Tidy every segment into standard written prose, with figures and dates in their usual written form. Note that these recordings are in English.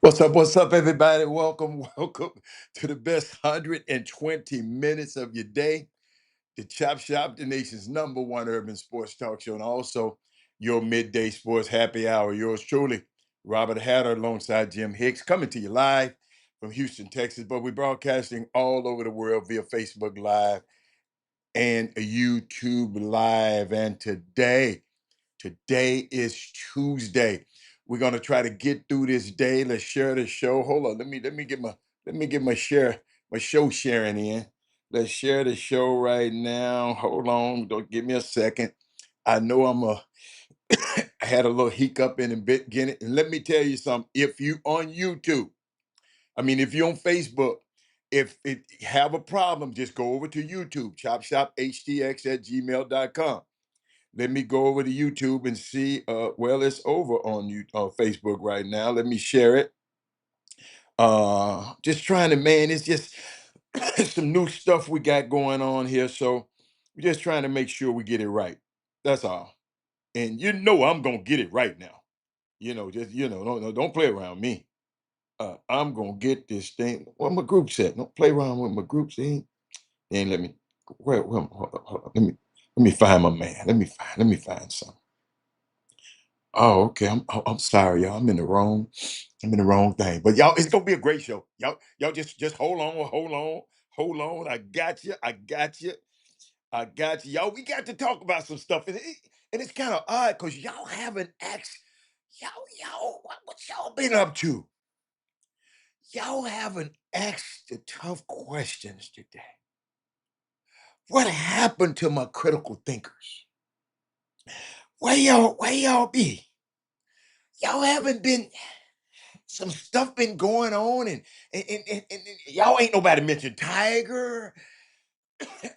What's up, everybody? Welcome to the best 120 minutes of your day. The Chop Shop, the nation's number one urban sports talk show, and also your midday sports happy hour. Yours truly, Robert Hatter, alongside Jim Hicks, coming to you live from Houston, Texas. But we're broadcasting all over the world via Facebook Live and YouTube Live. And today is Tuesday. We're gonna try to get through this day. Let's share the show. Hold on. Let me get my show sharing in. Let's share the show right now. Hold on. Don't give me a second. I know I had a little hiccup in the beginning. And let me tell you something. If you on YouTube, if you're on Facebook, if it have a problem, just go over to YouTube, Chop Shop Htx at gmail.com. Let me go over to YouTube and see. Well, it's over on Facebook right now. Let me share it. Just trying to, man. It's just some new stuff we got going on here, so we're just trying to make sure we get it right. That's all. And I'm gonna get it right now. Don't play around me. I'm gonna get this thing. What my group said. Don't play around with my group. See, they ain't let me. Hold on. Let me find my man. Let me find something. Oh, okay. I'm sorry, y'all. I'm in the wrong thing. But y'all, it's gonna be a great show. Y'all just hold on. I got you. Y'all, we got to talk about some stuff. And it's kind of odd because y'all haven't asked y'all, what y'all been up to? Y'all haven't asked the tough questions today. What happened to my critical thinkers? Where y'all be? Y'all haven't been. Some stuff been going on, and y'all ain't nobody mentioned Tiger.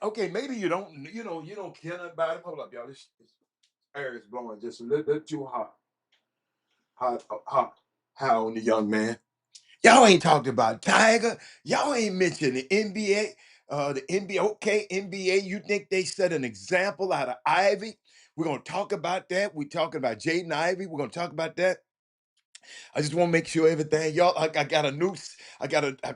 Okay, maybe you don't care nothing about him. Hold up, y'all. This air is blowing just a little bit too hot on the young man. Y'all ain't talked about Tiger. Y'all ain't mentioned the NBA. The NBA, okay, NBA. You think they set an example out of Ivy? We're gonna talk about that. We're talking about Jaden Ivy. We're gonna talk about that. I just want to make sure everything, y'all. I got a new. I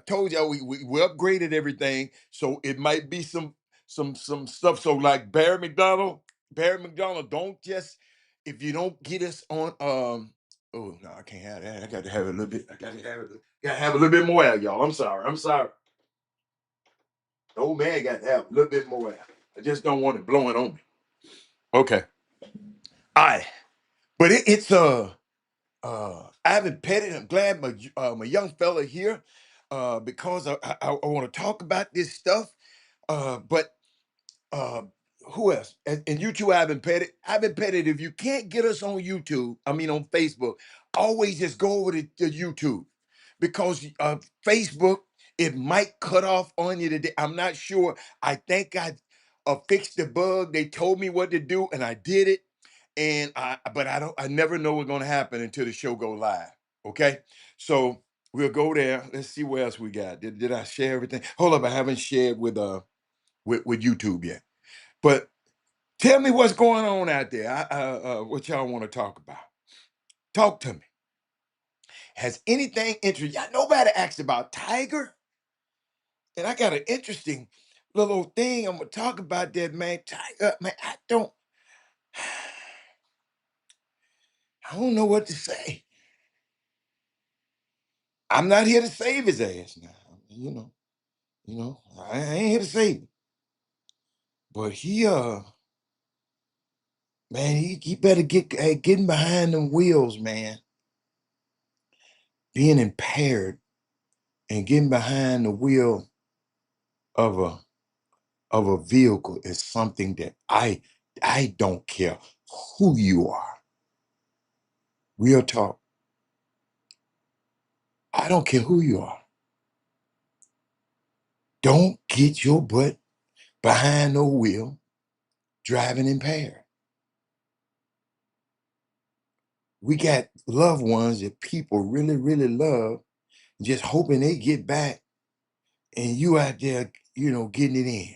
told y'all we upgraded everything, so it might be some stuff. So like Barry McDonald, don't just if you don't get us on. Oh no, I can't have that. I got to have it a little bit. I got to have it. Got to have a little bit more out, y'all. I'm sorry. I'm sorry. The old man got to have a little bit more out. I just don't want it blowing on me. Okay. All right. But it's Ivan Pettit. I'm glad my young fella here because I want to talk about this stuff. But uh, who else? And you too, Ivan Pettit. Ivan Pettit, if you can't get us on YouTube, on Facebook, always just go over to YouTube because Facebook, it might cut off on you today. I'm not sure. I think I fixed the bug. They told me what to do, and I did it but I never know what's gonna happen until the show go live. Okay, so we'll go there. Let's see what else we got. Did I share everything? Hold up, I haven't shared with YouTube yet. But tell me what's going on out there. What y'all want to talk about? Talk to me. Has anything interesting? Y'all, nobody asked about Tiger, and I got an interesting little thing I'm gonna talk about that man. Tiger, man, I don't know what to say. I'm not here to save his ass now. You know. I ain't here to save him. But man, he better getting behind them wheels, man. Being impaired and getting behind the wheel of a vehicle is something that I don't care who you are. Real talk. I don't care who you are. Don't get your butt behind no wheel driving impaired. We got loved ones that people really, really love, just hoping they get back and you out there, getting it in.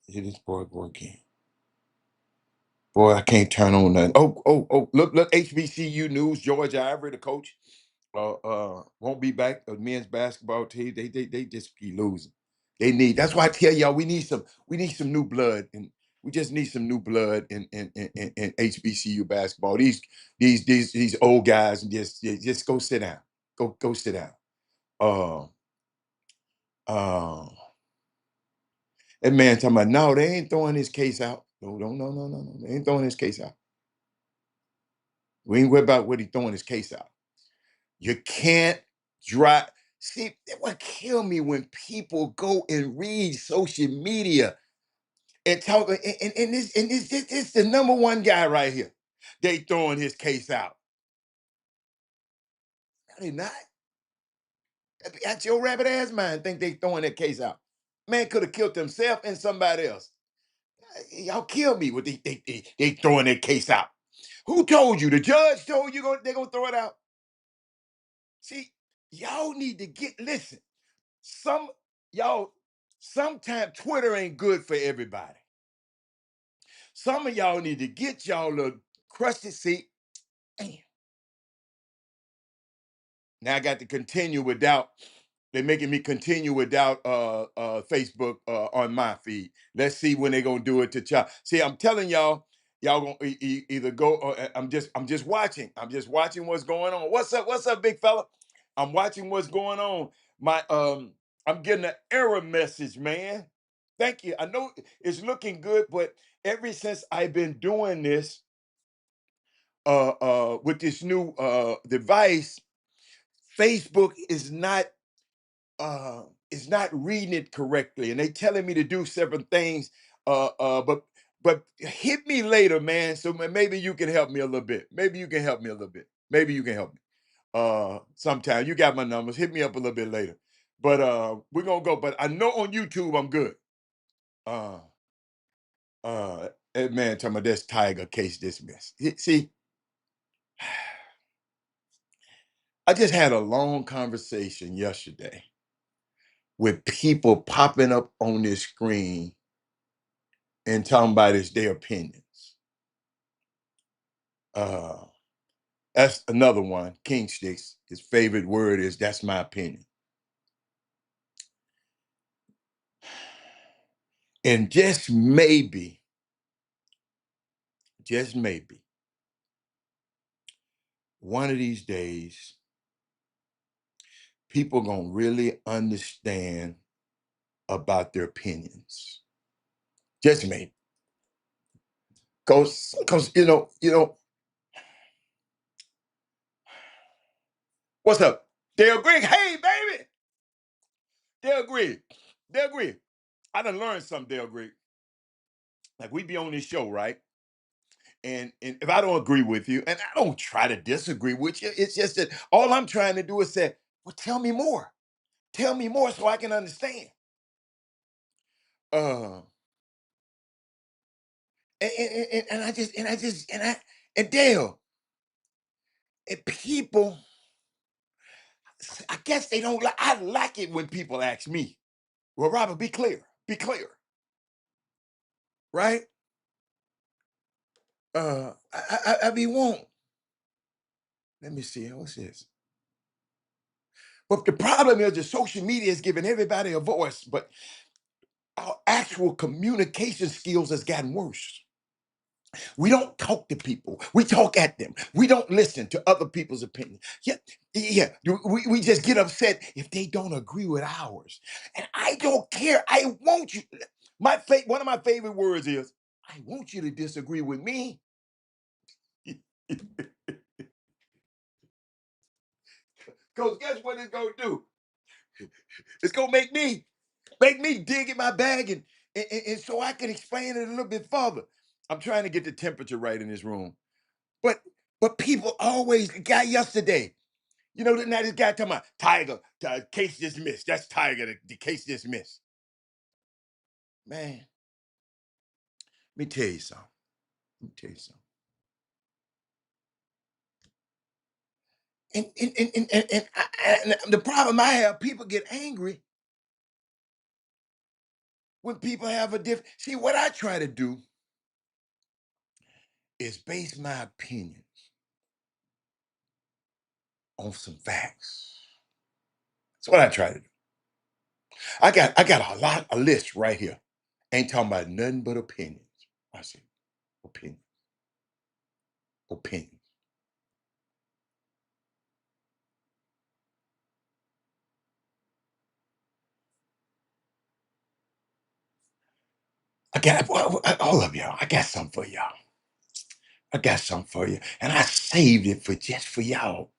It is boy again. Boy, I can't turn on nothing. Oh, look, HBCU news, George Ivory, the coach, won't be back. The men's basketball team, they just be losing. That's why I tell y'all we need some new blood, and we just need some new blood in HBCU basketball. These old guys just go sit down. Go sit down. Uh uh that man talking about no, they ain't throwing his case out. No. They ain't throwing his case out. We ain't worried about what he throwing his case out. You can't drive. See, it would kill me when people go and read social media and talk. And this the number one guy right here. They throwing his case out. No, they not. That's your rabbit ass mind. Think they throwing that case out. Man could have killed himself and somebody else. Y'all kill me with they throwing that case out. Who told you? The judge told you they're gonna throw it out. See, y'all need to listen. Some y'all sometimes Twitter ain't good for everybody. Some of y'all need to get y'all little crusty seat. Damn. Now I got to continue without. They're making me continue without Facebook on my feed. Let's see when they're gonna do it to Chop. See, I'm telling y'all gonna either go or I'm just watching. I'm just watching what's going on. What's up? What's up, big fella? I'm watching what's going on. My I'm getting an error message, man. Thank you. I know it's looking good, but ever since I've been doing this with this new device, Facebook is not reading it correctly, and they telling me to do several things. But hit me later, man. So maybe you can help me a little bit. Maybe you can help me a little bit. Maybe you can help me. Sometime you got my numbers. Hit me up a little bit later. But we're gonna go. But I know on YouTube I'm good. Uh, that man talking about this Tiger case dismissed. See, I just had a long conversation yesterday with people popping up on this screen and talking about it's their opinions. Uh, that's another one. King Sticks, his favorite word is that's my opinion. And just maybe, one of these days, people gonna really understand about their opinions. Just maybe. Cause what's up? Dale Green, hey baby. Dale Green. Dale Green. I done learned something, Dale Green. Like we be on this show, right? And if I don't agree with you, and I don't try to disagree with you, it's just that all I'm trying to do is say, well, tell me more. Tell me more so I can understand. Uh and and Dale, and people, I guess they don't like I like it when people ask me, well, Robert, be clear. Be clear. Right? I be won't. Let me see. What's this? But the problem is the social media is giving everybody a voice, but our actual communication skills has gotten worse. We don't talk to people. We talk at them. We don't listen to other people's opinions. Yeah. We just get upset if they don't agree with ours. And I don't care. I want you. One of my favorite words is, I want you to disagree with me. Because guess what it's gonna do? It's gonna make me dig in my bag and so I can explain it a little bit further. I'm trying to get the temperature right in this room. But people always got yesterday. Now this guy talking about Tiger, case dismissed. That's Tiger, the case dismissed. Man, let me tell you something. Let me tell you something. And the problem I have, people get angry when people have a different. See, what I try to do is base my opinion on some facts. That's what I try to do. I got a list right here. Ain't talking about nothing but opinions. I say opinion, opinion. I got all of y'all. I got something for y'all. I got something for you, and I saved it for just for y'all.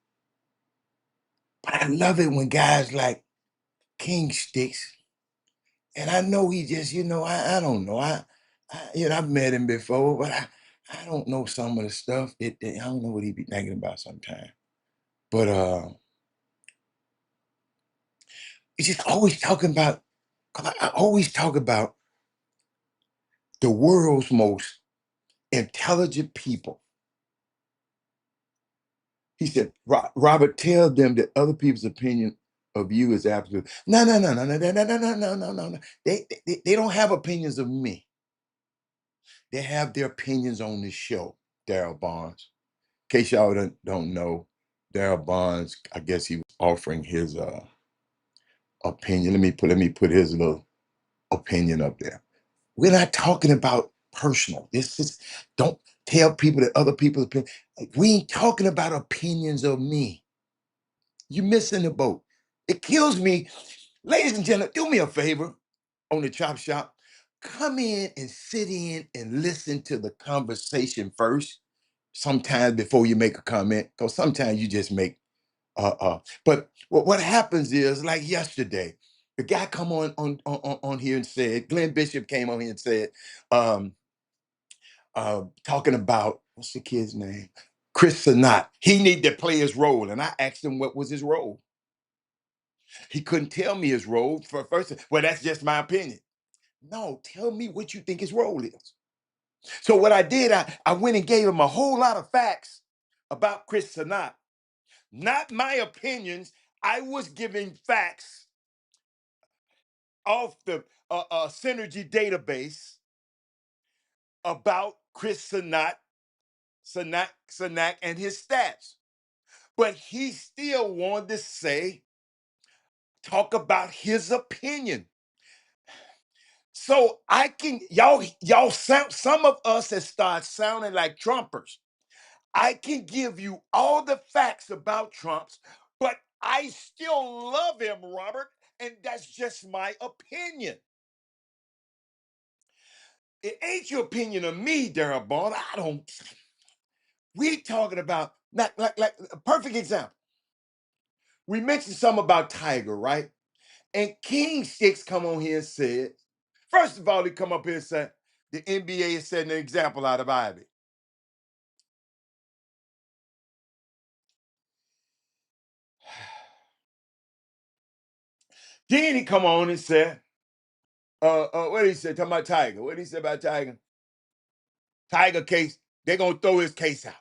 But I love it when guys like King Sticks, and I know he just, I don't know, I've met him before, but I don't know some of the stuff. I don't know what he be thinking about sometimes. But he's just always talking about. 'Cause I always talk about the world's most intelligent people. He said, Robert, tell them that other people's opinion of you is absolute. No, no, no, no, no, no, no, no, no, no, no, no, no. They don't have opinions of me. They have their opinions on this show, Daryl Barnes. In case y'all don't know, Daryl Barnes, I guess he was offering his opinion. Let me put his little opinion up there. We're not talking about personal. This is don't tell people that other people's opinion. Like, we ain't talking about opinions of me. You missing the boat. It kills me. Ladies and gentlemen, do me a favor on the Chop Shop. Come in and sit in and listen to the conversation first, sometimes before you make a comment, because sometimes you just make but what happens is like yesterday, the guy come on here and said, Glenn Bishop came on here and said, um, talking about what's the kid's name? Chris Sinat. He needed to play his role. And I asked him what was his role. He couldn't tell me his role for first. Well, that's just my opinion. No, tell me what you think his role is. So what I did, I went and gave him a whole lot of facts about Chris Sinat. Not my opinions. I was giving facts off the Synergy database about Chris Sanak, and his stats. But he still wanted to talk about his opinion. So I can y'all sound some of us that start sounding like Trumpers. I can give you all the facts about Trump's, but I still love him, Robert, and that's just my opinion. It ain't your opinion of me, Daryl Bond. I don't. We talking about like a perfect example. We mentioned something about Tiger, right? And King Six come on here and said, first of all, he come up here and said the NBA is setting an example out of Ivy. Then he come on and said, what did he say? Talking about Tiger. What did he say about Tiger? Tiger case, they're gonna throw his case out.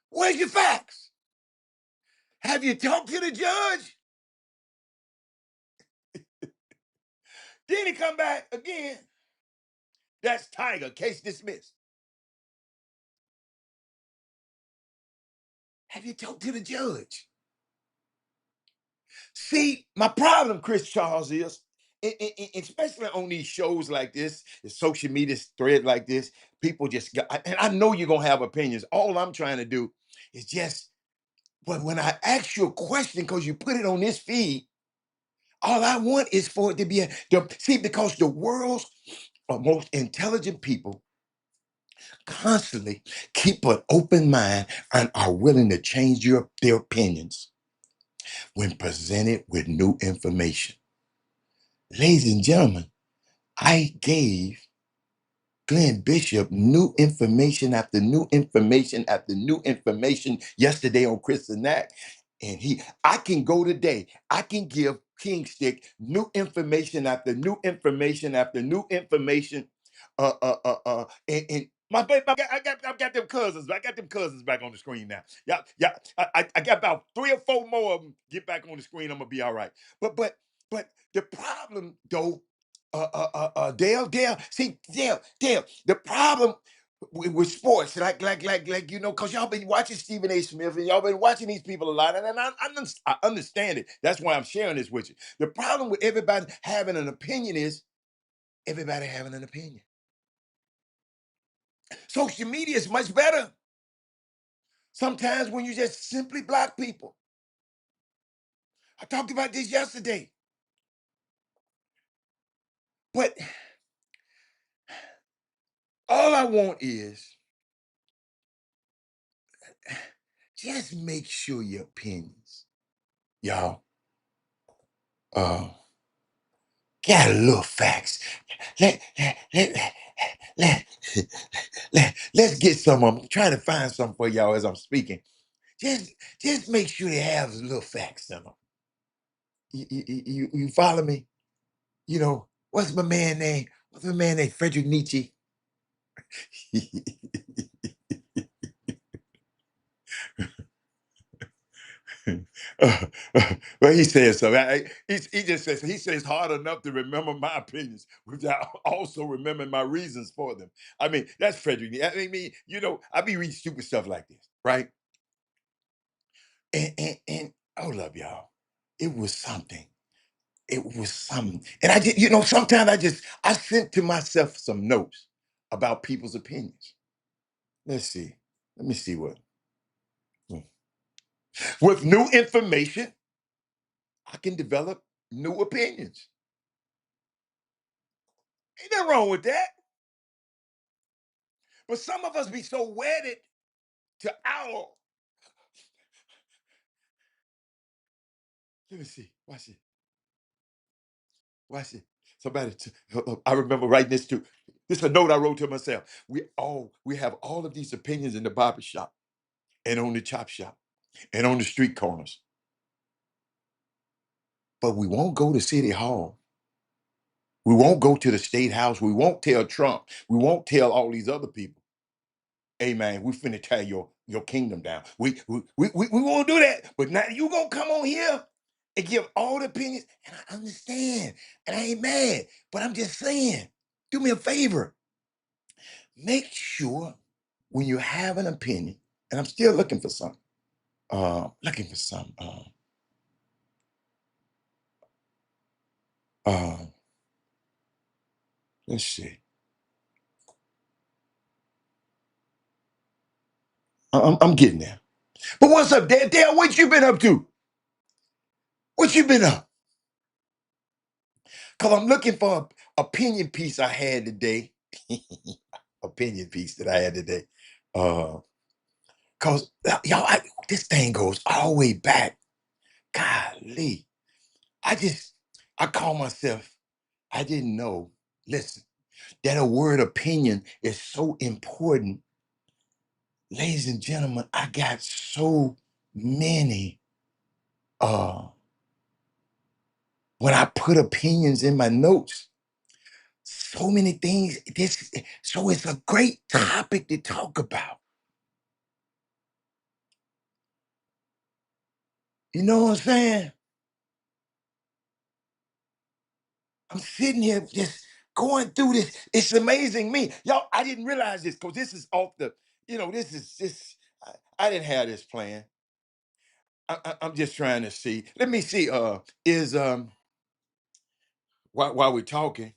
Where's your facts? Have you talked to the judge? Then he come back again. That's Tiger, case dismissed. Have you talked to the judge? See, my problem, Chris Charles, is especially on these shows like this, the social media thread like this, people just got, and I know you're gonna have opinions. All I'm trying to do is just, but when I ask you a question, because you put it on this feed, all I want is for it to be see, because the world's most intelligent people constantly keep an open mind and are willing to change their opinions when presented with new information. Ladies and gentlemen, I gave Glenn Bishop new information after new information after new information yesterday on Chris and Nat. And I can go today. I can give King Stick new information after new information after new information. And my baby, I got them cousins. I got them cousins back on the screen now. Yeah, yeah. I got about 3 or 4 more of them get back on the screen. I'm gonna be all right. But the problem though Dale. See, Dale. The problem with sports, because y'all been watching Stephen A. Smith and y'all been watching these people a lot, and I understand it. That's why I'm sharing this with you. The problem with everybody having an opinion is everybody having an opinion. Social media is much better. Sometimes when you just simply block people. I talked about this yesterday, but all I want is just make sure your opinions, y'all, uh, got a little facts. Let, let, let, let, let's get some. I'm trying to find some for y'all as I'm speaking. Just, just make sure they have a little facts in them. You follow me? You know, what's my man name? What's my man name? Frederick Nietzsche. Well, he says so. He just says he says hard enough to remember my opinions without also remembering my reasons for them. I mean, that's Frederick. I mean, I be reading stupid stuff like this, right? And hold up, y'all. It was something. It was something. And I just, sometimes I sent to myself some notes about people's opinions. Let's see. Let me see what. With new information, I can develop new opinions. Ain't nothing wrong with that. But some of us be so wedded to our. Let me see. Watch it. Watch it. I remember writing this too. This is a note I wrote to myself. We have all of these opinions in the barber shop and on the chop shop and on the street corners. But we won't go to City Hall. We won't go to the State House. We won't tell Trump. We won't tell all these other people. Hey man, we finna tear your kingdom down. We won't do that. But now you gonna come on here and give all the opinions, and I understand, and I ain't mad. But I'm just saying, do me a favor. Make sure when you have an opinion, and I'm still looking for some. Looking for some. Uh, let's see. I'm getting there. But what's up, Dale? What you been up to? What you been up? Cause I'm looking for a opinion piece I had today. Opinion piece that I had today. Uh, cause y'all, this thing goes all the way back. Golly, I just, I call myself. I didn't know. Listen, that a word opinion is so important, ladies and gentlemen. I got so many. When I put opinions in my notes, so many things. So it's a great topic to talk about. You know what I'm saying? I'm sitting here just going through this. It's amazing me. Y'all, I didn't realize this because this is off the, this is this. I didn't have this plan. I'm just trying to see. Let me see. Is while we're talking,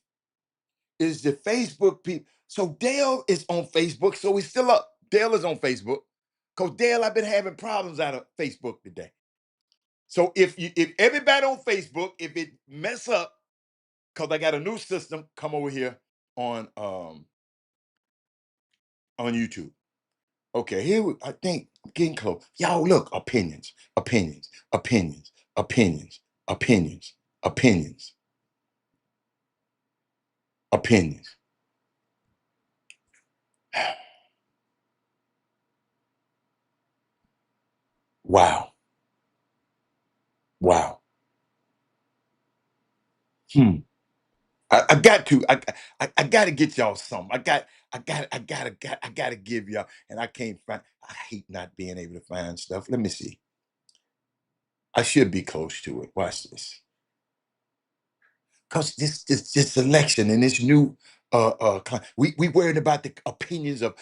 is the Facebook people. So Dale is on Facebook, so he's still up. Dale is on Facebook. Because Dale, I've been having problems out of Facebook today. So if everybody on Facebook, if it mess up, because I got a new system, come over here on YouTube. Okay, I think I'm getting close. Y'all look, opinions, opinions, opinions, opinions, opinions, opinions, opinions. Wow. Wow. Hmm. I got to. I got to get y'all some. I gotta give y'all. And I can't find. I hate not being able to find stuff. Let me see. I should be close to it. Watch this. because this election and this new we worried about the opinions of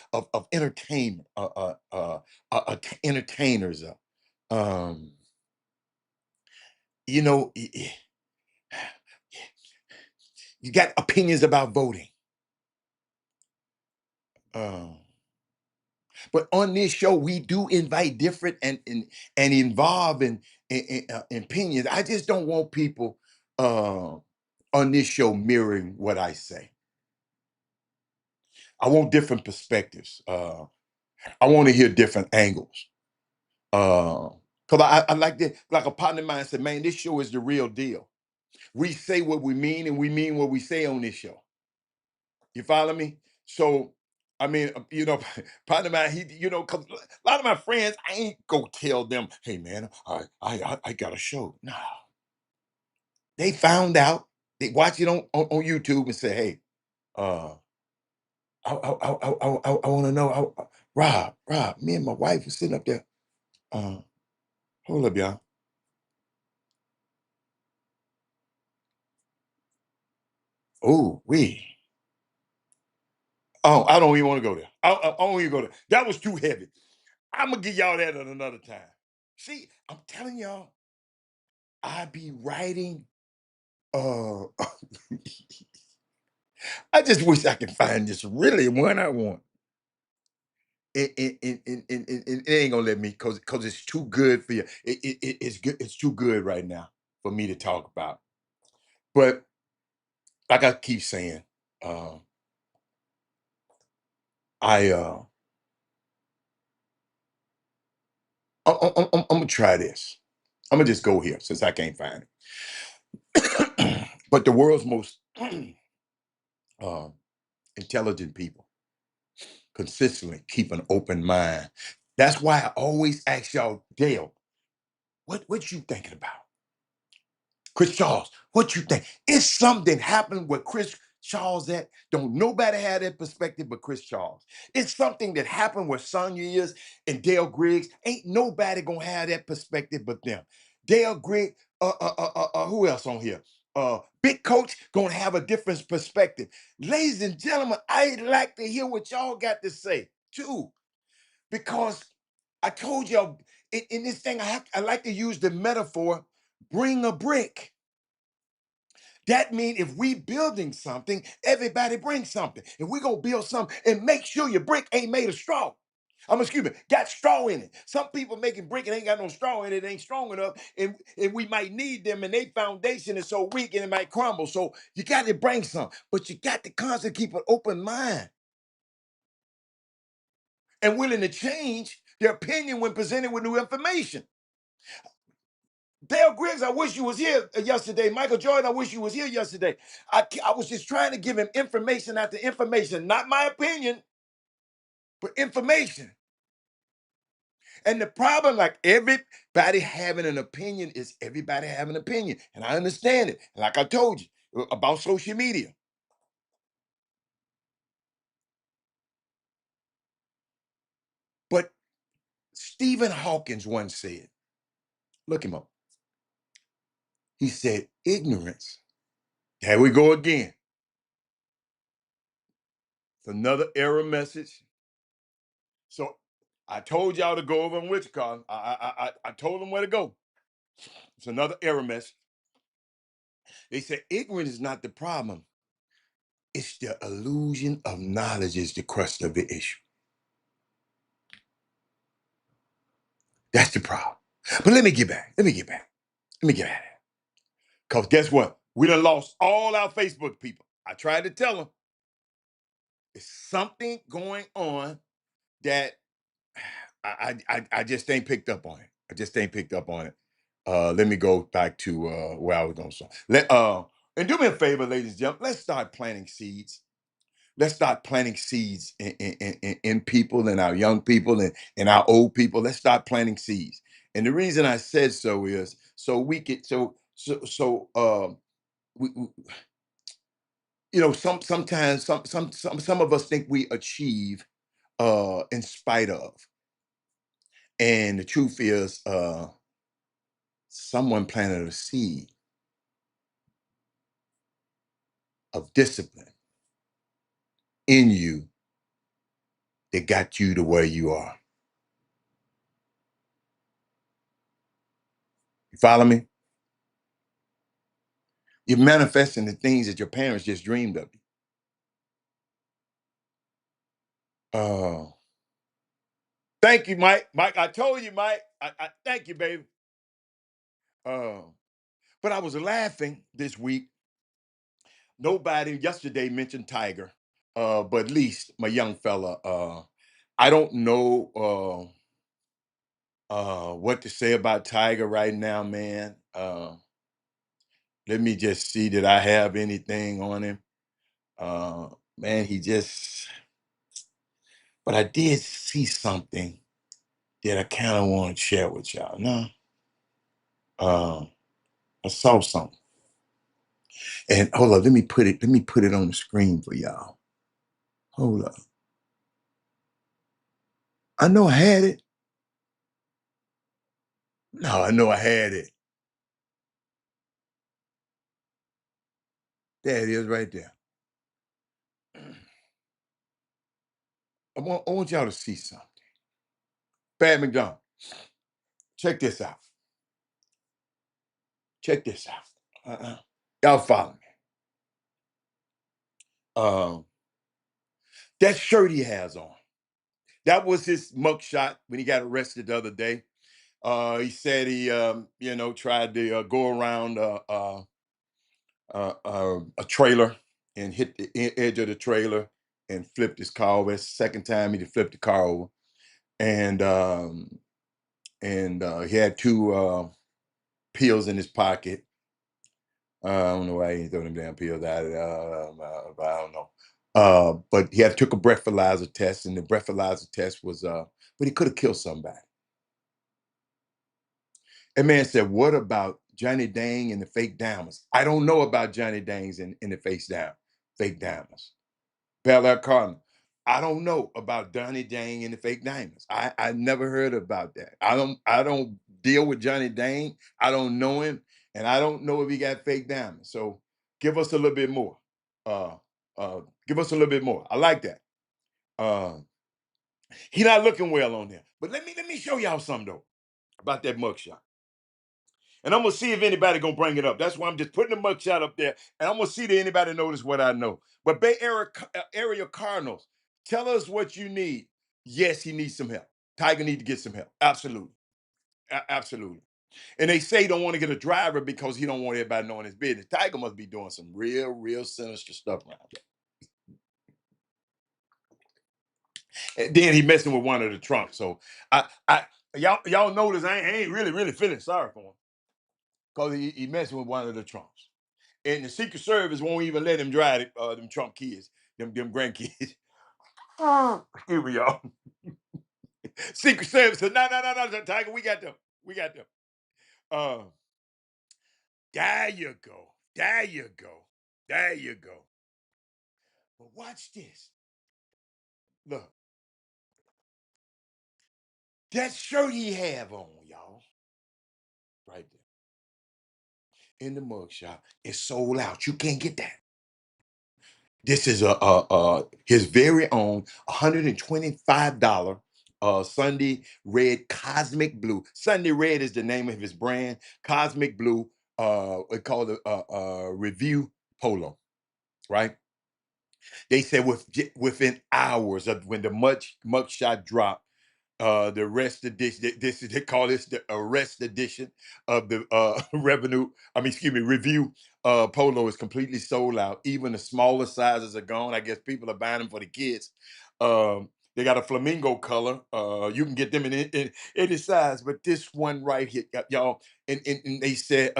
entertainment entertainers. Um, you know, you got opinions about voting. Um, but on this show, we do invite different and involve in opinions. I just don't want people uh, on this show mirroring what I say. I want different perspectives. I want to hear different angles. Because I like that, like a partner of mine said, man, this show is the real deal. We say what we mean and we mean what we say on this show. You follow me? So, I mean, partner of mine, because a lot of my friends, I ain't go tell them, hey man, I got a show. No. They found out, they watch it on YouTube and say, hey, uh, I want to know, Rob, me and my wife was sitting up there. Uh, hold up, y'all. Oh, we. Oh, I don't even want to go there. I don't even go there. That was too heavy. I'm gonna give y'all that at another time. See, I'm telling y'all, I be writing. Uh, I just wish I could find this really one I want. It ain't gonna let me because it's too good for you. It's good. It's too good right now for me to talk about. But like I keep saying, uh, I I'm gonna try this. I'm gonna just go here since I can't find it. But the world's most uh, intelligent people consistently keep an open mind. That's why I always ask y'all, Dale, what you thinking about? Chris Charles, what you think? It's something happened with Chris Charles that don't nobody have that perspective but Chris Charles. It's something that happened with Sonya is and Dale Griggs. Ain't nobody gonna have that perspective but them. Dale Griggs, who else on here? Big Coach gonna have a different perspective. Ladies and gentlemen, I'd like to hear what y'all got to say too, because I told y'all in this thing I like to use the metaphor, bring a brick. That means if we building something, everybody bring something. If we gonna build something, and make sure your brick ain't made of straw. Excuse me, got straw in it. Some people making brick and ain't got no straw in it, ain't strong enough, and we might need them, and their foundation is so weak and it might crumble. So you got to bring some, but you got to constantly keep an open mind and willing to change their opinion when presented with new information. Dale Griggs, I wish you was here yesterday. Michael Jordan, I wish you was here yesterday. I was just trying to give him information after information, not my opinion, but information. And the problem, like everybody having an opinion, is everybody having an opinion. And I understand it. Like I told you about social media. But Stephen Hawkins once said, look him up. He said, ignorance. Here we go again. It's another error message. So I told y'all to go over in Wichita. I told them where to go. It's another error message. They said ignorance is not the problem. It's the illusion of knowledge is the crust of the issue. That's the problem. But let me get back. Let me get back. Let me get at it. Because guess what? We done lost all our Facebook people. I tried to tell them it's something going on that I just ain't picked up on it. I just ain't picked up on it. Let me go back to where I was going. So and do me a favor, ladies and gentlemen. Let's start planting seeds. Let's start planting seeds in people and our young people and our old people. Let's start planting seeds. And the reason I said so is so we could we sometimes some of us think we achieve in spite of. And the truth is someone planted a seed of discipline in you that got you to where you are. You follow me? You're manifesting the things that your parents just dreamed of. Oh, thank you, Mike. Mike, I told you, Mike. I thank you, baby. Oh, but I was laughing this week. Nobody yesterday mentioned Tiger, but at least my young fella. I don't know what to say about Tiger right now, man. Let me just see that I have anything on him. Uh, man, he just. But I did see something that I kind of want to share with y'all. No, uh, I saw something, and hold on. Let me put it. Let me put it on the screen for y'all. Hold up. I know I had it. No, I know I had it. There it is, right there. I want y'all to see something. Pat McDonald, check this out. Check this out. Y'all follow me. Um, that shirt he has on. That was his mugshot when he got arrested the other day. He said he, tried to go around a trailer and hit the edge of the trailer and flipped his car over. It's the second time he flipped the car over, and he had two pills in his pocket. I don't know why he ain't throwing them damn pills out. I don't know. But he had took a breathalyzer test, and the breathalyzer test was, but he could have killed somebody. That man said, "What about Johnny Dang and the fake diamonds?" I don't know about Johnny Dang's in the fake diamonds. Bel Air Cardinal. I don't know about Johnny Dang and the fake diamonds. I never heard about that. I don't deal with Johnny Dang. I don't know him, and I don't know if he got fake diamonds. So give us a little bit more. Uh, give us a little bit more. I like that. Uh, he not looking well on there. But let me show y'all something though about that mugshot. And I'm gonna see if anybody gonna bring it up. That's why I'm just putting the mugshot up there, and I'm gonna see if anybody notice what I know. But Bay Area Cardinals, tell us what you need. Yes, he needs some help. Tiger need to get some help. Absolutely, absolutely. And they say he don't want to get a driver because he don't want everybody knowing his business. Tiger must be doing some real, real sinister stuff around there. And then he messing with one of the trunks. So y'all notice I ain't really feeling sorry for him because he messing with one of the trunks. And the Secret Service won't even let him drive them Trump kids, them grandkids. Excuse me, y'all. Secret Service said, no, Tiger, we got them. We got them. Uh, there you go. There you go. There you go. But watch this. Look, that shirt he have on, y'all, right there in the mug shop, is sold out. You can't get that. This is his very own $125 Sunday Red Cosmic Blue. Sunday Red is the name of his brand. Cosmic Blue, we call it review polo, right? They said within hours of when the mugshot dropped, the arrest edition. This is they call this the arrest edition of the revenue. I mean, excuse me, review. Polo is completely sold out. Even the smaller sizes are gone. I guess people are buying them for the kids. They got a flamingo color. You can get them in any size, but this one right here, y'all. And they said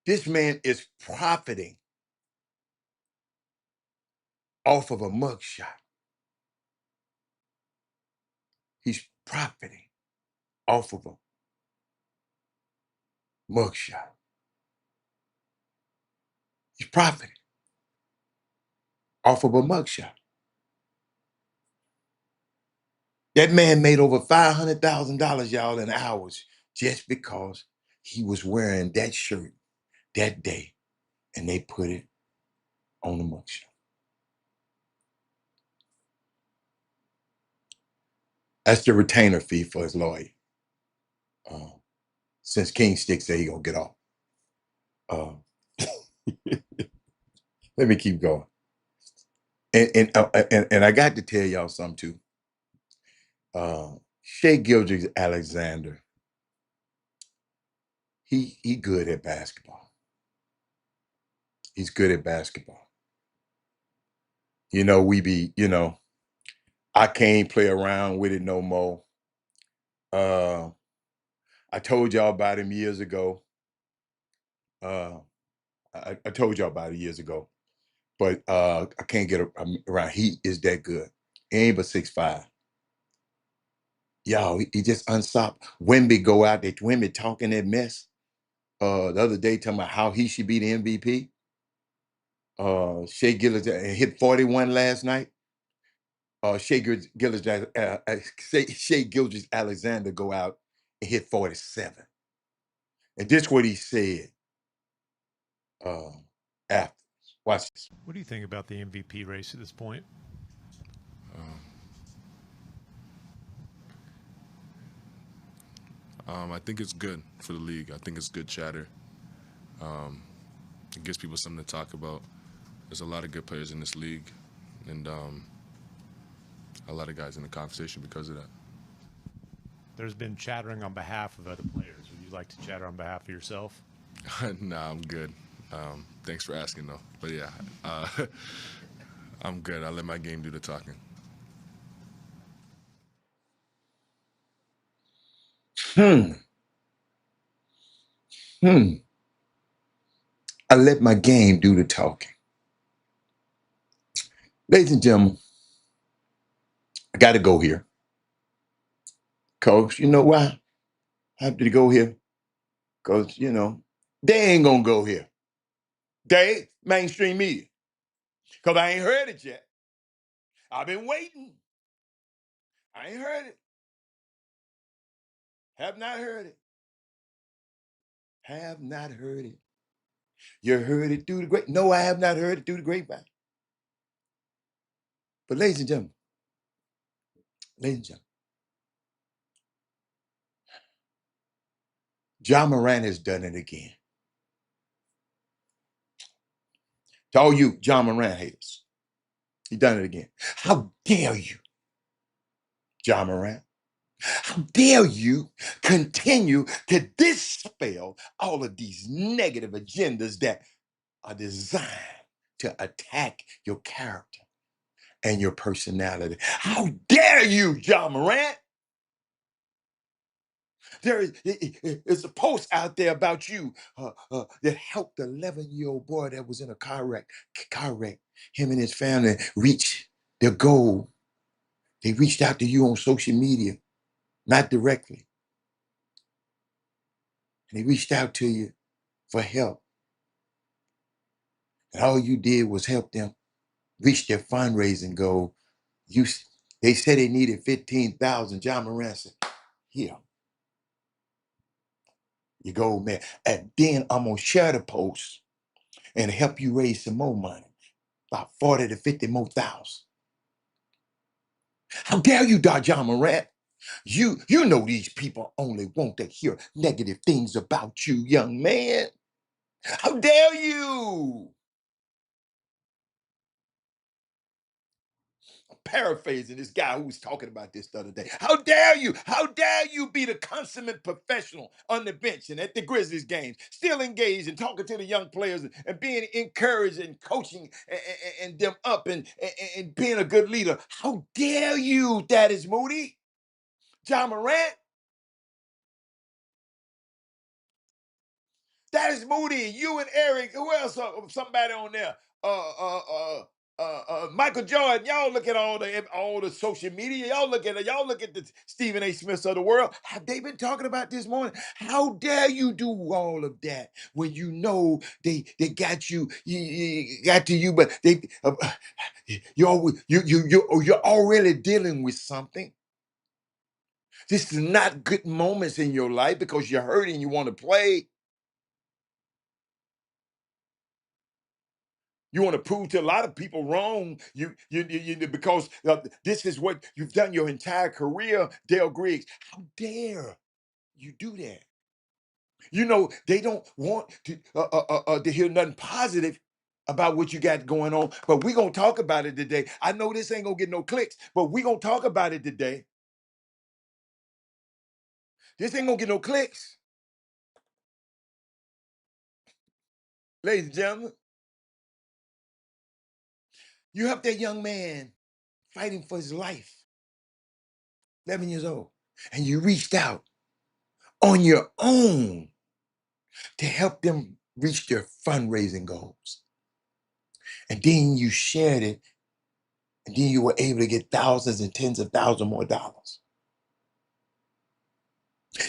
this man is profiting off of a mugshot. He's profiting off of a mugshot. He's profiting off of a mugshot. That man made over $500,000, y'all, in hours just because he was wearing that shirt that day and they put it on the mugshot. That's the retainer fee for his lawyer. Uh, since King Stick said he gonna get off. Uh, let me keep going. And I got to tell y'all something too. Shea Gilgis Alexander, he good at basketball. He's good at basketball. We be, I can't play around with it no more. Uh, I told y'all about him years ago. Uh, I told y'all about it years ago, but I can't get around. He is that good. He ain't but 6'5". Y'all, he just unstopped. Wemby go out there. Wemby talking that mess. The other day talking about how he should be the MVP. Shea Gillis hit 41 last night. Shea Gilgis Alexander go out and hit 47. And this what he said uh, after. Watch this. What do you think about the MVP race at this point? I think it's good for the league. I think it's good chatter. It gives people something to talk about. There's a lot of good players in this league, and a lot of guys in the conversation because of that. There's been chattering on behalf of other players. Would you like to chatter on behalf of yourself? Nah, I'm good. Thanks for asking, though. But yeah, I'm good. I let my game do the talking. Hmm. Hmm. I let my game do the talking. Ladies and gentlemen, I got to go here. Coach, you know why I have to go here? Because, they ain't going to go here. They, mainstream media. Because I ain't heard it yet. I've been waiting. I ain't heard it. Have not heard it. Have not heard it. You heard it through the great. No, I have not heard it through the grapevine. But ladies and gentlemen, John Moran has done it again. To all you John Moran haters, he done it again. How dare you, John Moran? How dare you continue to dispel all of these negative agendas that are designed to attack your character and your personality? How dare you, John Morant? There is a post out there about you that helped the 11-year-old boy that was in a car wreck. Him and his family reach their goal. They reached out to you on social media, not directly. And they reached out to you for help. And all you did was help them reach their fundraising goal. They said they needed 15,000. John Moran said, here, you go, man. And then I'm gonna share the post and help you raise some more money, about 40 to 50 more thousand. How dare you, John Moran? You know these people only want to hear negative things about you, young man. How dare you? Paraphrasing this guy who was talking about this the other day. How dare you? How dare you be the consummate professional on the bench and at the Grizzlies games, still engaged and talking to the young players and being encouraged and coaching and them up and being a good leader. How dare you, Thaddeus Moody? John Morant? Thaddeus Moody, you and Eric, who else? Somebody on there. Michael Jordan, y'all look at all the social media. Y'all look at the Stephen A. Smiths of the world. Have they been talking about this morning? How dare you do all of that when you know they got you got to you, but you're already dealing with something. This is not good moments in your life because you're hurting. You want to play. You want to prove to a lot of people wrong. Because this is what you've done your entire career, Dale Griggs. How dare you do that? You know they don't want to hear nothing positive about what you got going on. But we're gonna talk about it today. I know this ain't gonna get no clicks, but we're gonna talk about it today. This ain't gonna get no clicks, ladies and gentlemen. You helped that young man fighting for his life, 11 years old, and you reached out on your own to help them reach their fundraising goals. And then you shared it, and then you were able to get thousands and tens of thousands more dollars.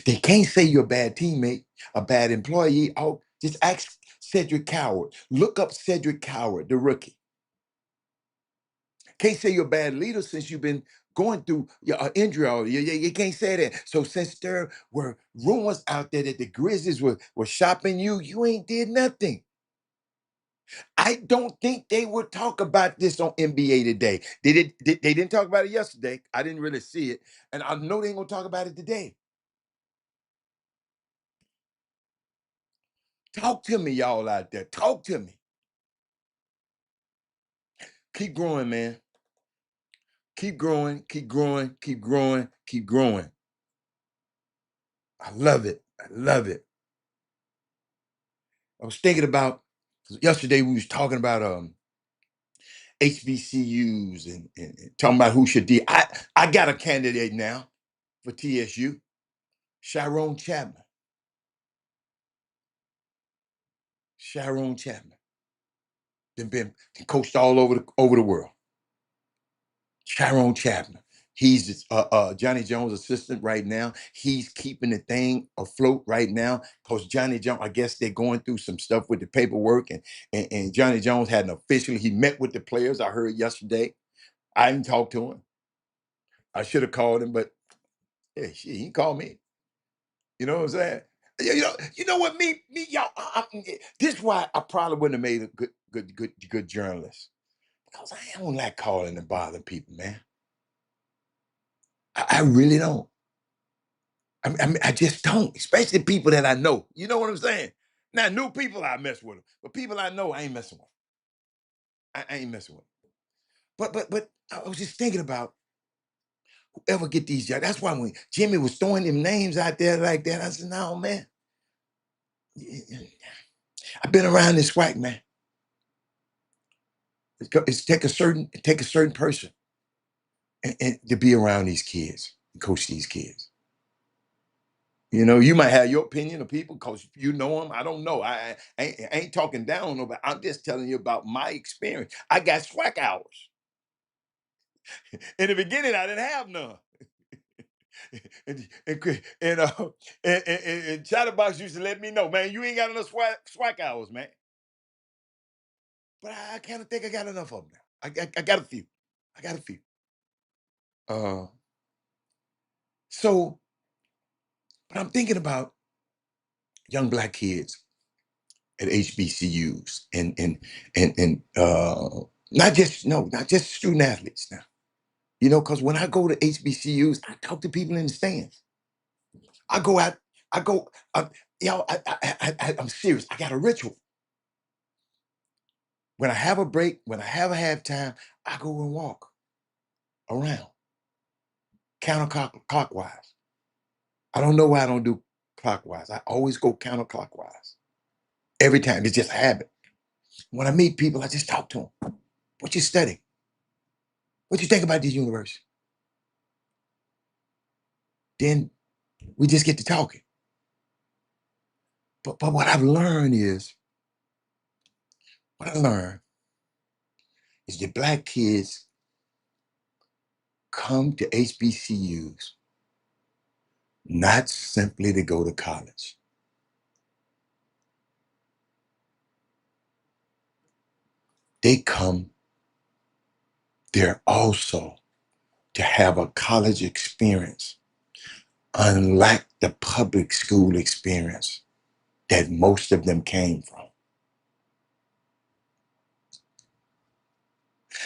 They can't say you're a bad teammate, a bad employee. Oh, just ask Cedric Coward. Look up Cedric Coward, the rookie. Can't say you're a bad leader since you've been going through your injury all year. You can't say that. So since there were rumors out there that the Grizzlies were shopping you, you ain't did nothing. I don't think they would talk about this on NBA today. They didn't talk about it yesterday. I didn't really see it. And I know they ain't gonna talk about it today. Talk to me, y'all out there. Talk to me. Keep growing, man. Keep growing, keep growing, keep growing, keep growing. I love it. I love it. I was thinking about yesterday we was talking about HBCUs and talking about who should do. I got a candidate now for TSU, Sharon Chapman. Sharon Chapman. Been coached all over the world. Sharon Chapman. He's Johnny Jones' assistant right now. He's keeping the thing afloat right now because Johnny Jones, I guess they're going through some stuff with the paperwork, and Johnny Jones hadn't officially, he met with the players, I heard yesterday. I didn't talk to him. I should have called him, but hey, shit, he called me. You know what I'm saying? You know what, y'all, this is why I probably wouldn't have made a good journalist. Because I don't like calling and bothering people, man. I really don't. I just don't, especially people that I know. You know what I'm saying? Now, new people I mess with them, but people I know I ain't messing with. I ain't messing with them. But I was just thinking about whoever get these jobs. That's why when Jimmy was throwing them names out there like that, I said, no, man. I've been around this swag, man. It's take a certain person and to be around these kids and coach these kids. You know, you might have your opinion of people because you know them. I don't know. I ain't talking down on nobody. I'm just telling you about my experience. I got swag hours. In the beginning, I didn't have none. And Chatterbox used to let me know, man, you ain't got enough swag hours, man. But I kind of think I got enough of them now. I got a few. I got a few. Uh, so, but I'm thinking about young black kids at HBCUs and not just student athletes now. You know, because when I go to HBCUs, I talk to people in the stands. I go out, I go, I'm serious. I got a ritual. When I have a break, when I have a halftime, I go and walk around counterclockwise. I don't know why I don't do clockwise. I always go counterclockwise every time. It's just a habit. When I meet people, I just talk to them. What you studying? What you think about this university? Then we just get to talking. But what I learned is that black kids come to HBCUs not simply to go to college. They come there also to have a college experience, unlike the public school experience that most of them came from.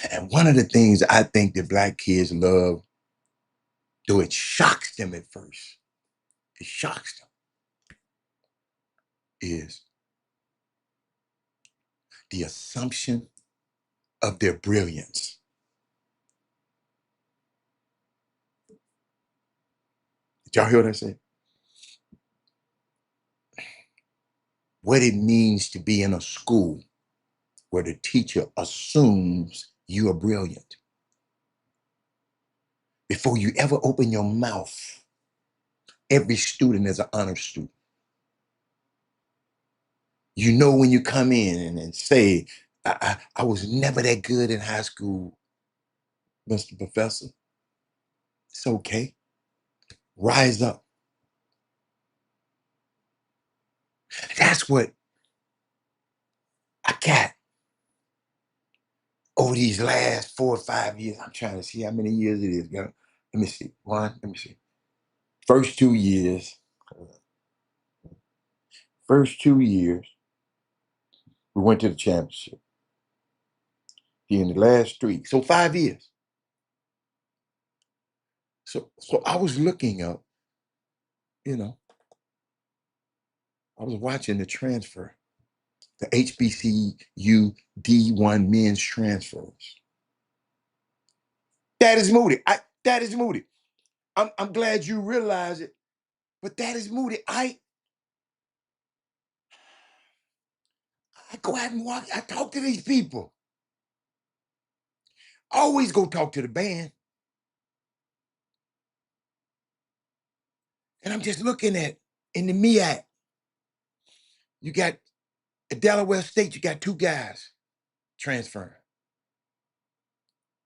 And one of the things I think that black kids love, though it shocks them at first, it shocks them, is the assumption of their brilliance. Did y'all hear what I said? What it means to be in a school where the teacher assumes you are brilliant. Before you ever open your mouth, every student is an honor student. You know when you come in and say, I was never that good in high school, Mr. Professor. It's okay. Rise up. That's what I got over these last 4 or 5 years. I'm trying to see how many years it is. Let me see. Let me see. First 2 years, we went to the championship. In the last 3, so 5 years. So I was looking up, you know, I was watching the transfer, the HBCU D1 men's transfers. That is Moody. That is Moody. I'm glad you realize it, but that is Moody. I go out and walk. I talk to these people. I always go talk to the band. And I'm just looking at in the MEAC. You got at Delaware State, you got 2 guys transferring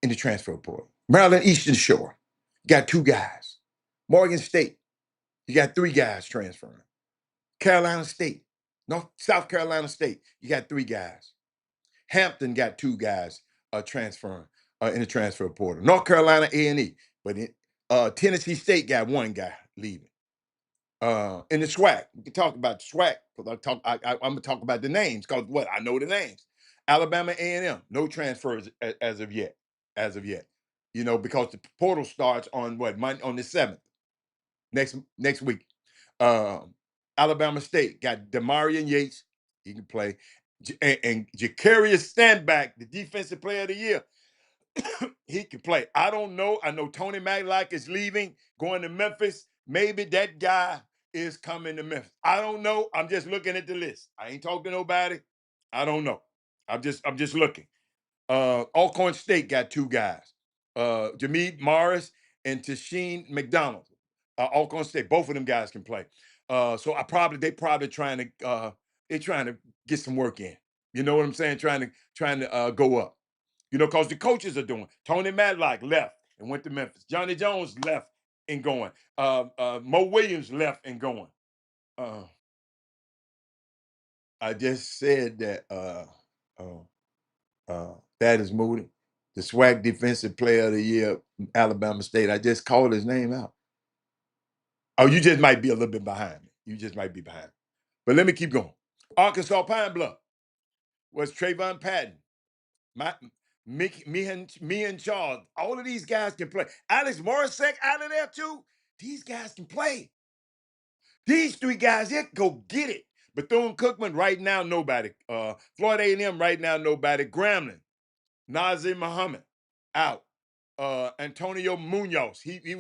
in the transfer portal. Maryland Eastern Shore, you got 2 guys. Morgan State, you got 3 guys transferring. Carolina State, South Carolina State, you got 3 guys. Hampton got 2 guys transferring in the transfer portal. North Carolina A&E, but Tennessee State got 1 guy leaving. In the SWAC, we can talk about the SWAC because I'm gonna talk about the names because what I know the names. Alabama A&M, no transfers as of yet. You know, because the portal starts on what Monday, on the 7th, next week. Alabama State got Demarion Yates, he can play, and Jacarius Standback, the defensive player of the year, he can play. I don't know. I know Tony Maglock is leaving, going to Memphis. Maybe that guy is coming to Memphis. I don't know. I'm just looking at the list. I ain't talking to nobody. I don't know. I'm just looking. Alcorn State got 2 guys. Jameed Morris and Tasheen McDonald. Alcorn State, both of them guys can play. So they probably they're trying to get some work in. You know what I'm saying? Trying to go up. You know, because the coaches are doing. Tony Madlock left and went to Memphis. Johnny Jones left and going. Mo Williams left and going. I just said that that is Moody, the SWAC Defensive Player of the Year, Alabama State. I just called his name out. Oh, you just might be a little bit behind me. You just might be behind me. But let me keep going. Arkansas Pine Bluff was Trayvon Patton. Me and Charles. All of these guys can play. Alex Morissette out of there too. These guys can play. These 3 guys here go get it. Bethune-Cookman right now nobody. Florida A&M right now nobody. Grambling, Nazir Muhammad out. Antonio Munoz. He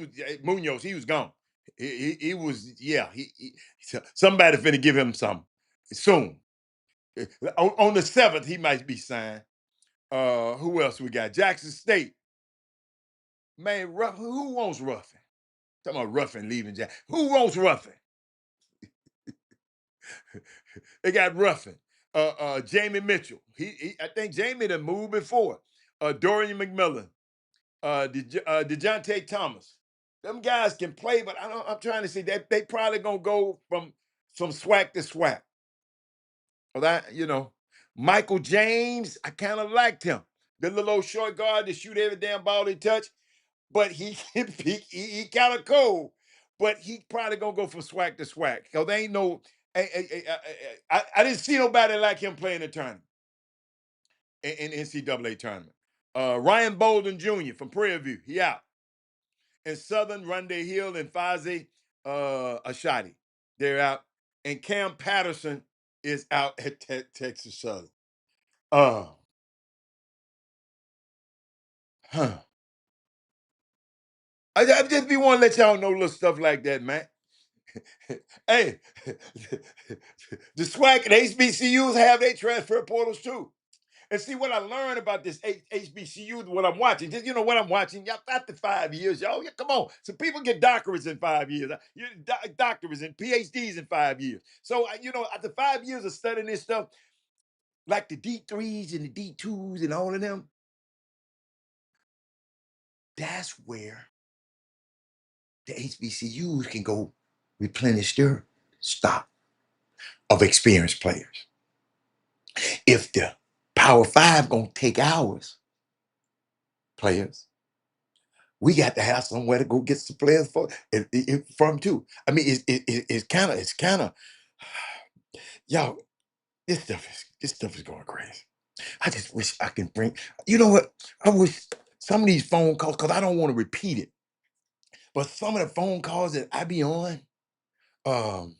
was gone. He was somebody finna give him some soon. On the 7th he might be signed. Who else we got? Jackson State. Man, who wants Ruffin? Talking about Ruffin leaving Jackson. Who wants Ruffin? They got Ruffin. Jamie Mitchell. I think Jamie done moved before. Dorian McMillan. DeJounte Thomas. Them guys can play, but I'm trying to see that they probably gonna go from SWAC to SWAC. That Michael James, I kind of liked him. The little old short guard that shoot every damn ball he touch, but he kind of cold. But he probably gonna go from SWAC to SWAC because there ain't no. I didn't see nobody like him playing the tournament in NCAA tournament. Ryan Bolden Jr. from Prairie View, he out. And Southern, Rondé Hill and Faze Ashadi, they're out. And Cam Patterson is out at Texas Southern. Uh, huh. I just be want to let y'all know little stuff like that, man. Hey, the SWAC and HBCUs have their transfer portals too. And see what I learned about this HBCU, what I'm watching. Just what I'm watching. Y'all after 5 years, y'all. Yeah, come on. So people get doctorates in 5 years. Doctorates and PhDs in 5 years. So after 5 years of studying this stuff, like the D3s and the D2s and all of them, that's where the HBCUs can go replenish their stock of experienced players. If the Power Five gonna take ours, players, we got to have somewhere to go get some players from too. I mean, it's kind of, y'all. This stuff is going crazy. I just wish I can bring. You know what? I wish some of these phone calls, because I don't want to repeat it, but some of the phone calls that I be on, um,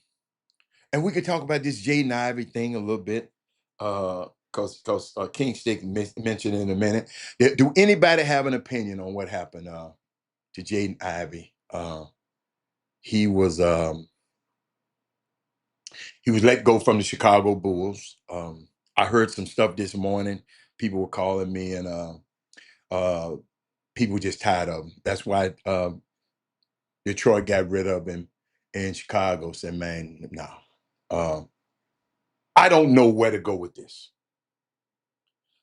and we could talk about this Jaden Ivey thing a little bit, because King Stick mentioned it in a minute. Do anybody have an opinion on what happened to Jaden Ivey? He was um, he was let go from the Chicago Bulls. I heard some stuff this morning. People were calling me, and uh, people were just tired of him. That's why Detroit got rid of him, and Chicago said, "Man, no." I don't know where to go with this.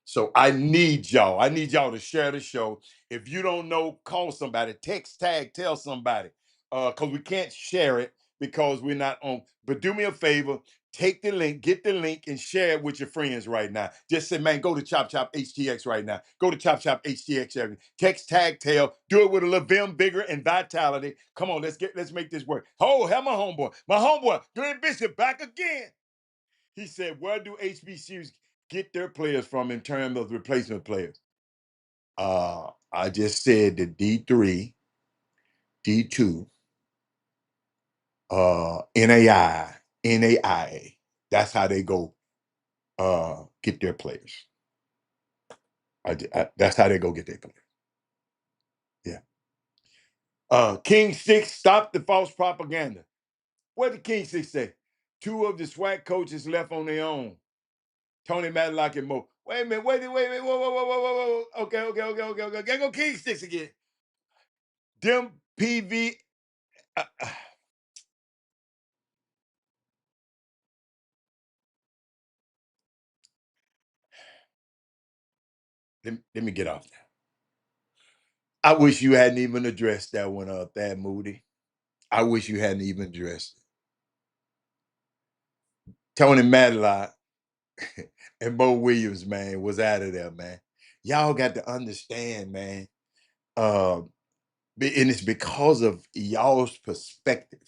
So I need y'all. I need y'all to share the show. If you don't know, call somebody, text, tag, tell somebody. Because we can't share it because we're not on. But do me a favor, take the link, get the link, and share it with your friends right now. Just say, man, go to Chop Shop Htx right now. Go to Chop Shop Htx. Text, tag, tell. Do it with a little vim, vigor, and vitality. Come on, let's make this work. Oh, hell, my homeboy, Glenn Bishop back again. He said, where do HBCUs get their players from in terms of replacement players? I just said the D3, D2, NAI, NAIA. That's how they go get their players. That's how they go get their players. Yeah. King Six, stop the false propaganda. What did King Six say? Two of the SWAC coaches left on their own. Tony Matlock and Mo. Wait a minute, wait, whoa. Okay. Go King Six again. Them PV. Uh, uh, let me get off that. I wish you hadn't even addressed that one, Thad Moody. I wish you hadn't even addressed it. Tony Matlock and Bo Williams, man, was out of there, man. Y'all got to understand, man. And it's because of y'all's perspective.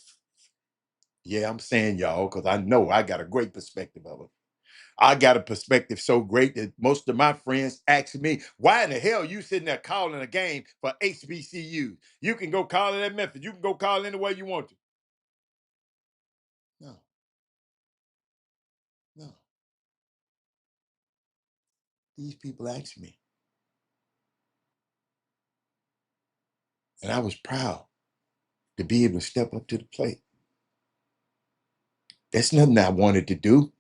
Yeah, I'm saying y'all because I know I got a great perspective of it. I got a perspective so great that most of my friends ask me, why in the hell you sitting there calling a game for HBCU? You can go call it at Memphis. You can go call it any way you want to. No, no. These people asked me. And I was proud to be able to step up to the plate. That's nothing I wanted to do.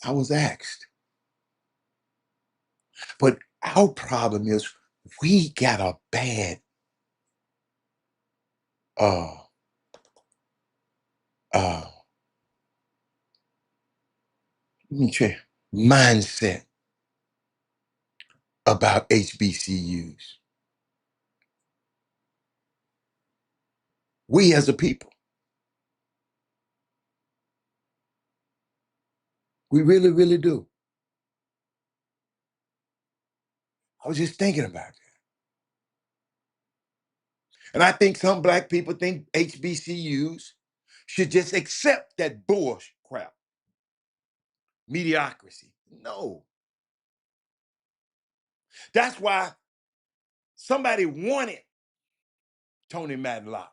I was asked. But our problem is we got a bad uh uh let me try, mindset about HBCUs. We as a people, we really, really do. I was just thinking about that. And I think some black people think HBCUs should just accept that bullshit crap. Mediocrity. No. That's why Somebody wanted Tony Matlock.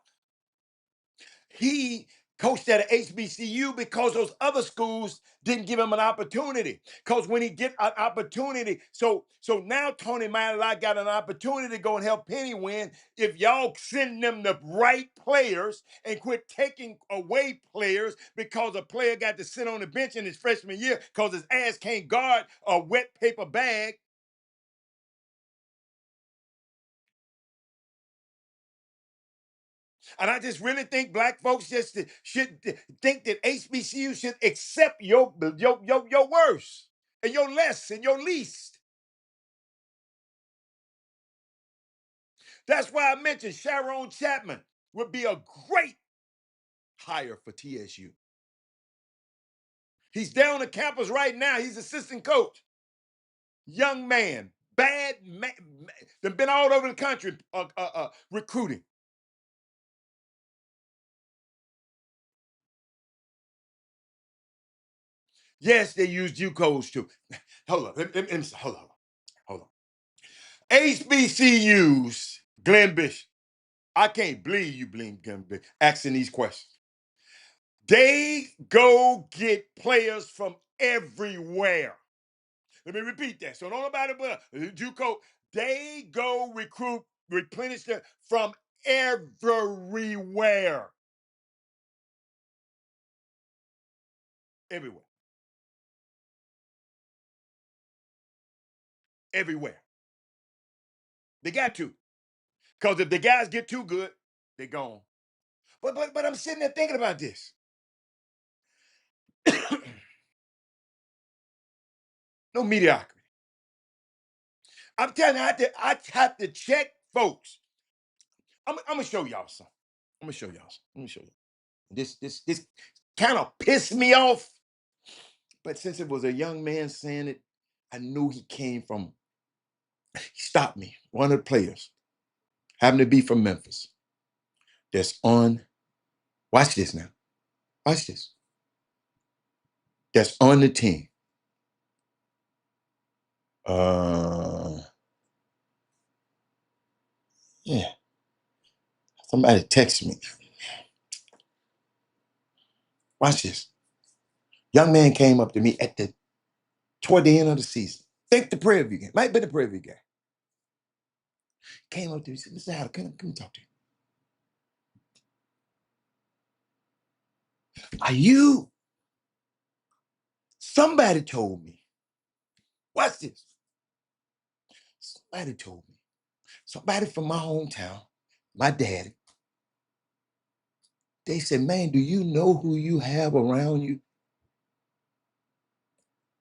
He coached at an HBCU because those other schools didn't give him an opportunity. Because when he get an opportunity, so now Tony Matlock got an opportunity to go and help Penny win. If y'all send them the right players and quit taking away players because a player got to sit on the bench in his freshman year because his ass can't guard a wet paper bag. And I just really think black folks just should think that HBCU should accept your worst and your less and your least. That's why I mentioned Sharon Chapman would be a great hire for TSU. He's down on the campus right now. He's assistant coach. Young man, bad man, they've been all over the country recruiting. Yes, they use JUCOs too. Hold on, hold on. HBCUs, Glenn Bishop. I can't believe you, Glenn Bishop, asking these questions. They go get players from everywhere. Let me repeat that. So don't nobody but JUCO. They go recruit, replenish them from everywhere. Everywhere. Everywhere. They got to. Because if the guys get too good, they're gone. But I'm sitting there thinking about this. No mediocrity. I'm telling you, I have to check folks. I'm gonna show y'all something. I'm gonna show y'all something. Let me show you. This kind of pissed me off. But since it was a young man saying it, I knew he came from. He stopped me. One of the players happened to be from Memphis. That's on. Watch this now. Watch this. That's on the team. Yeah. Somebody texted me. Watch this. Young man came up to me toward the end of the season. Think the Prairie View game. Might be the Prairie View game. Came up to me and said, Mr. Hatter, come talk to you. Are you? Somebody told me. Watch this. Somebody told me. Somebody from my hometown, my daddy. They said, man, do you know who you have around you?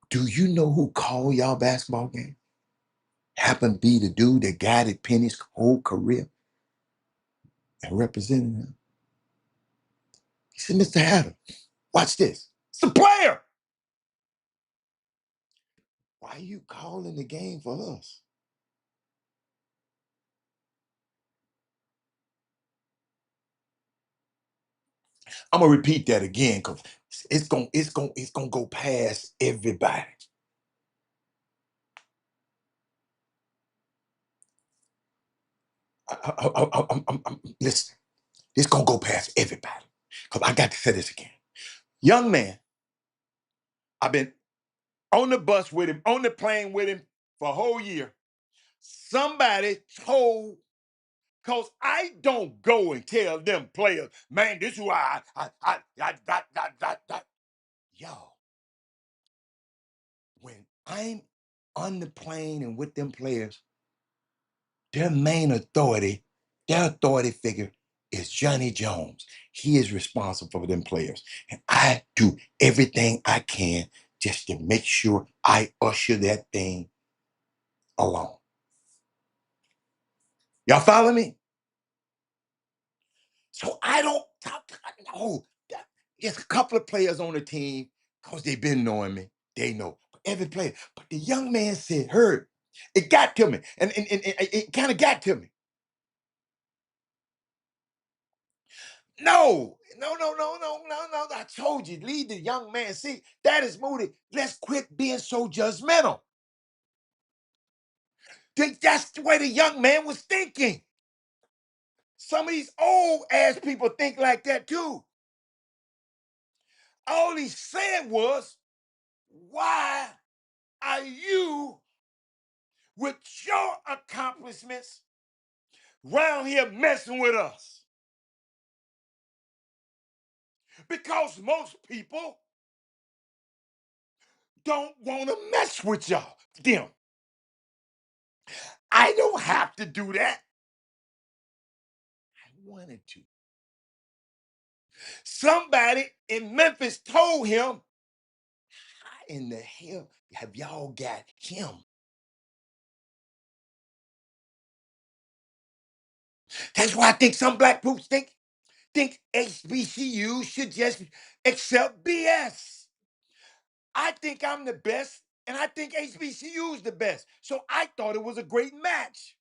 Do you know who called y'all basketball game? Happened to be the dude that guided Penny's whole career and represented him. He said, Mr. Hatter, watch this. It's a player. Why are you calling the game for us? I'm gonna repeat that again because it's gonna go past everybody. Listen, it's gonna go past everybody. Because I got to say this again. Young man, I've been on the bus with him, on the plane with him for a whole year. Somebody told, because I don't go and tell them players, man, this is why Y'all, when I'm on the plane and with them players, their main authority, their authority figure is Johnny Jones. He is responsible for them players. And I do everything I can just to make sure I usher that thing along. Y'all follow me? So I don't talk. No, there's a couple of players on the team because they've been knowing me. They know every player. But the young man said, heard. It got to me. And it kind of got to me. No. I told you, leave the young man. See, that is Moody. Let's quit being so judgmental. That's the way the young man was thinking. Some of these old ass people think like that too. All he said was, why are you, with your accomplishments, round here messing with us? Because most people don't want to mess with y'all. Them. I don't have to do that. I wanted to. Somebody in Memphis told him, how in the hell have y'all got him? That's why I think some black folks think HBCU should just accept BS. I think I'm the best, and I think HBCU is the best. So I thought it was a great match.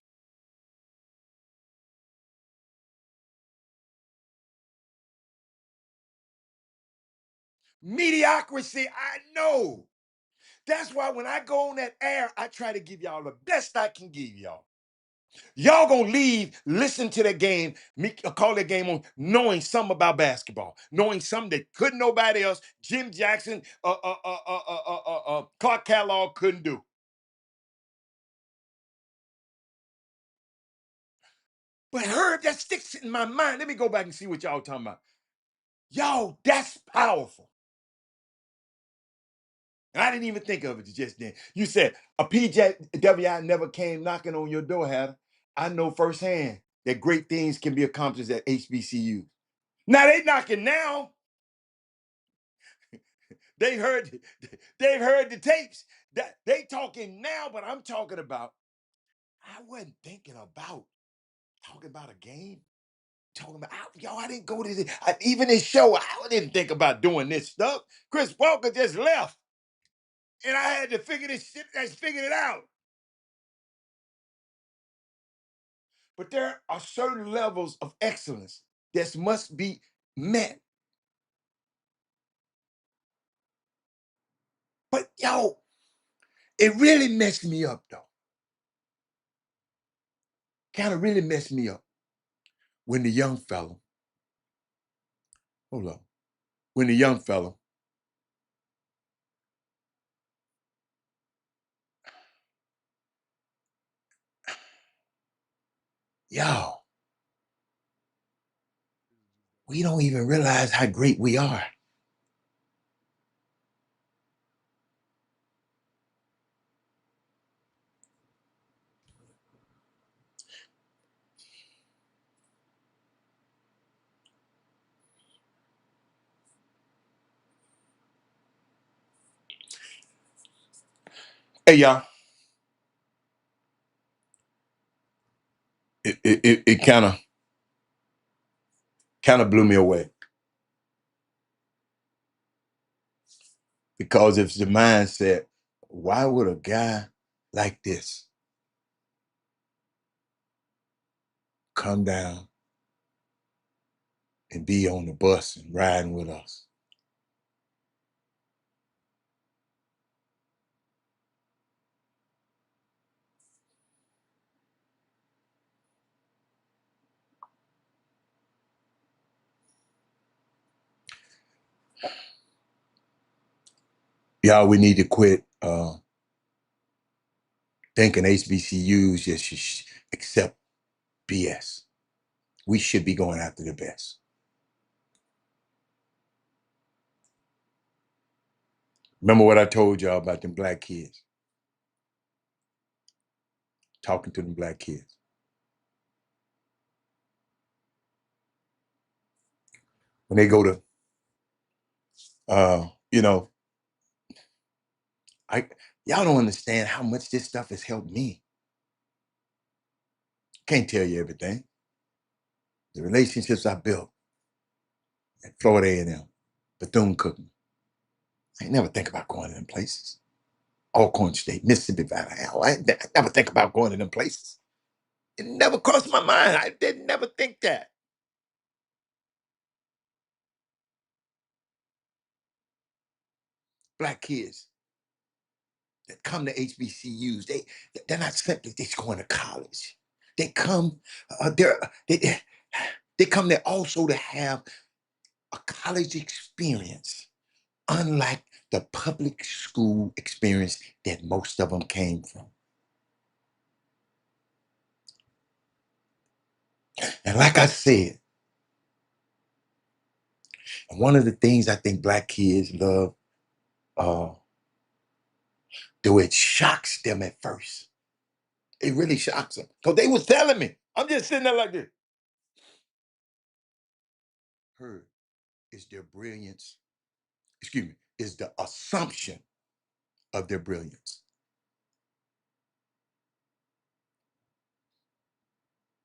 Mediocrity, I know. That's why when I go on that air, I try to give y'all the best I can give y'all. Y'all gonna leave, listen to the game, call that game on, knowing something about basketball, knowing something that couldn't nobody else, Jim Jackson, Clark Kellogg couldn't do. But Herb, that sticks in my mind. Let me go back and see what y'all talking about. Yo, that's powerful. And I didn't even think of it just then. You said a PJWI never came knocking on your door, Hatter. I know firsthand that great things can be accomplished at HBCU. Now they knocking now. They heard, they've heard the tapes. They talking now, but I'm talking about. I wasn't thinking about talking about a game. Talking about y'all, I didn't go to this. Even this show, I didn't think about doing this stuff. Chris Walker just left, and I had to figure this shit. I figured it out. But there are certain levels of excellence that must be met. But yo, it really messed me up though. Kind of really messed me up when the young fella, hold on, when the young fella, yo, we don't even realize how great we are. Hey y'all, it kind of blew me away because it's the mindset. Why would a guy like this come down and be on the bus and riding with us? Y'all, we need to quit thinking HBCUs just should accept BS. We should be going after the best. Remember what I told y'all about them black kids? Talking to them black kids. When they go to, you know, I y'all don't understand how much this stuff has helped me. Can't tell you everything. The relationships I built at Florida A&M, Bethune-Cookman. I ain't never think about going to them places. Alcorn State, Mississippi Valley. Hell, I never think about going to them places. It never crossed my mind. I did never think that. Black kids that come to HBCUs, they're not simply just going to college. They come, they, they come there also to have a college experience, unlike the public school experience that most of them came from. And like I said, one of the things I think Black kids love, uh, though it shocks them at first, it really shocks them. Because they was telling me, I'm just sitting there like this. Heard is their brilliance, excuse me, is the assumption of their brilliance.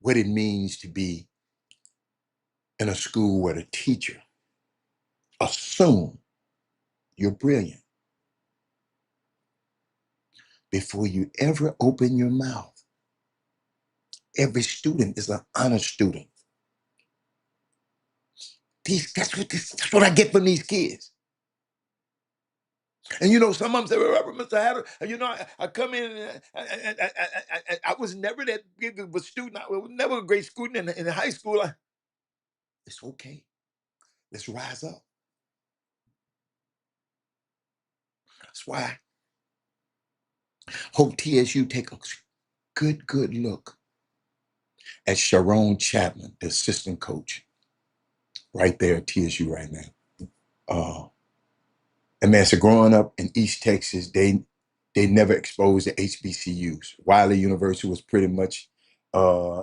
What it means to be in a school where the teacher assume you're brilliant before you ever open your mouth. Every student is an honor student. That's what I get from these kids. And you know, some of them say, well, Reverend Mr. Hatter, you know, I come in and I was never that big of a student. I was never a great student in high school. It's okay. Let's rise up. That's why I hope TSU take a good look at Sharon Chapman, the assistant coach, right there at TSU right now. And man, so growing up in East Texas, they never exposed the HBCUs. Wiley University was pretty much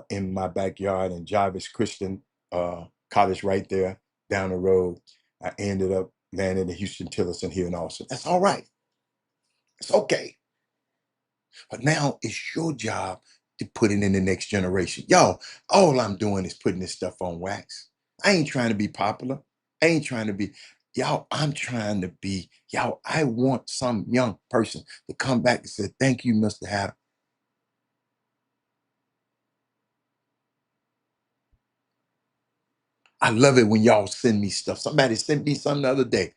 in my backyard, and Jarvis Christian College right there down the road. I ended up landing at Houston Tillerson here in Austin. That's all right. It's okay. But now it's your job to put it in the next generation. Y'all, all I'm doing is putting this stuff on wax. I ain't trying to be popular. I ain't trying to be, y'all, I'm trying to be, y'all, I want some young person to come back and say, thank you, Mr. Hatter. I love it when y'all send me stuff. Somebody sent me something the other day.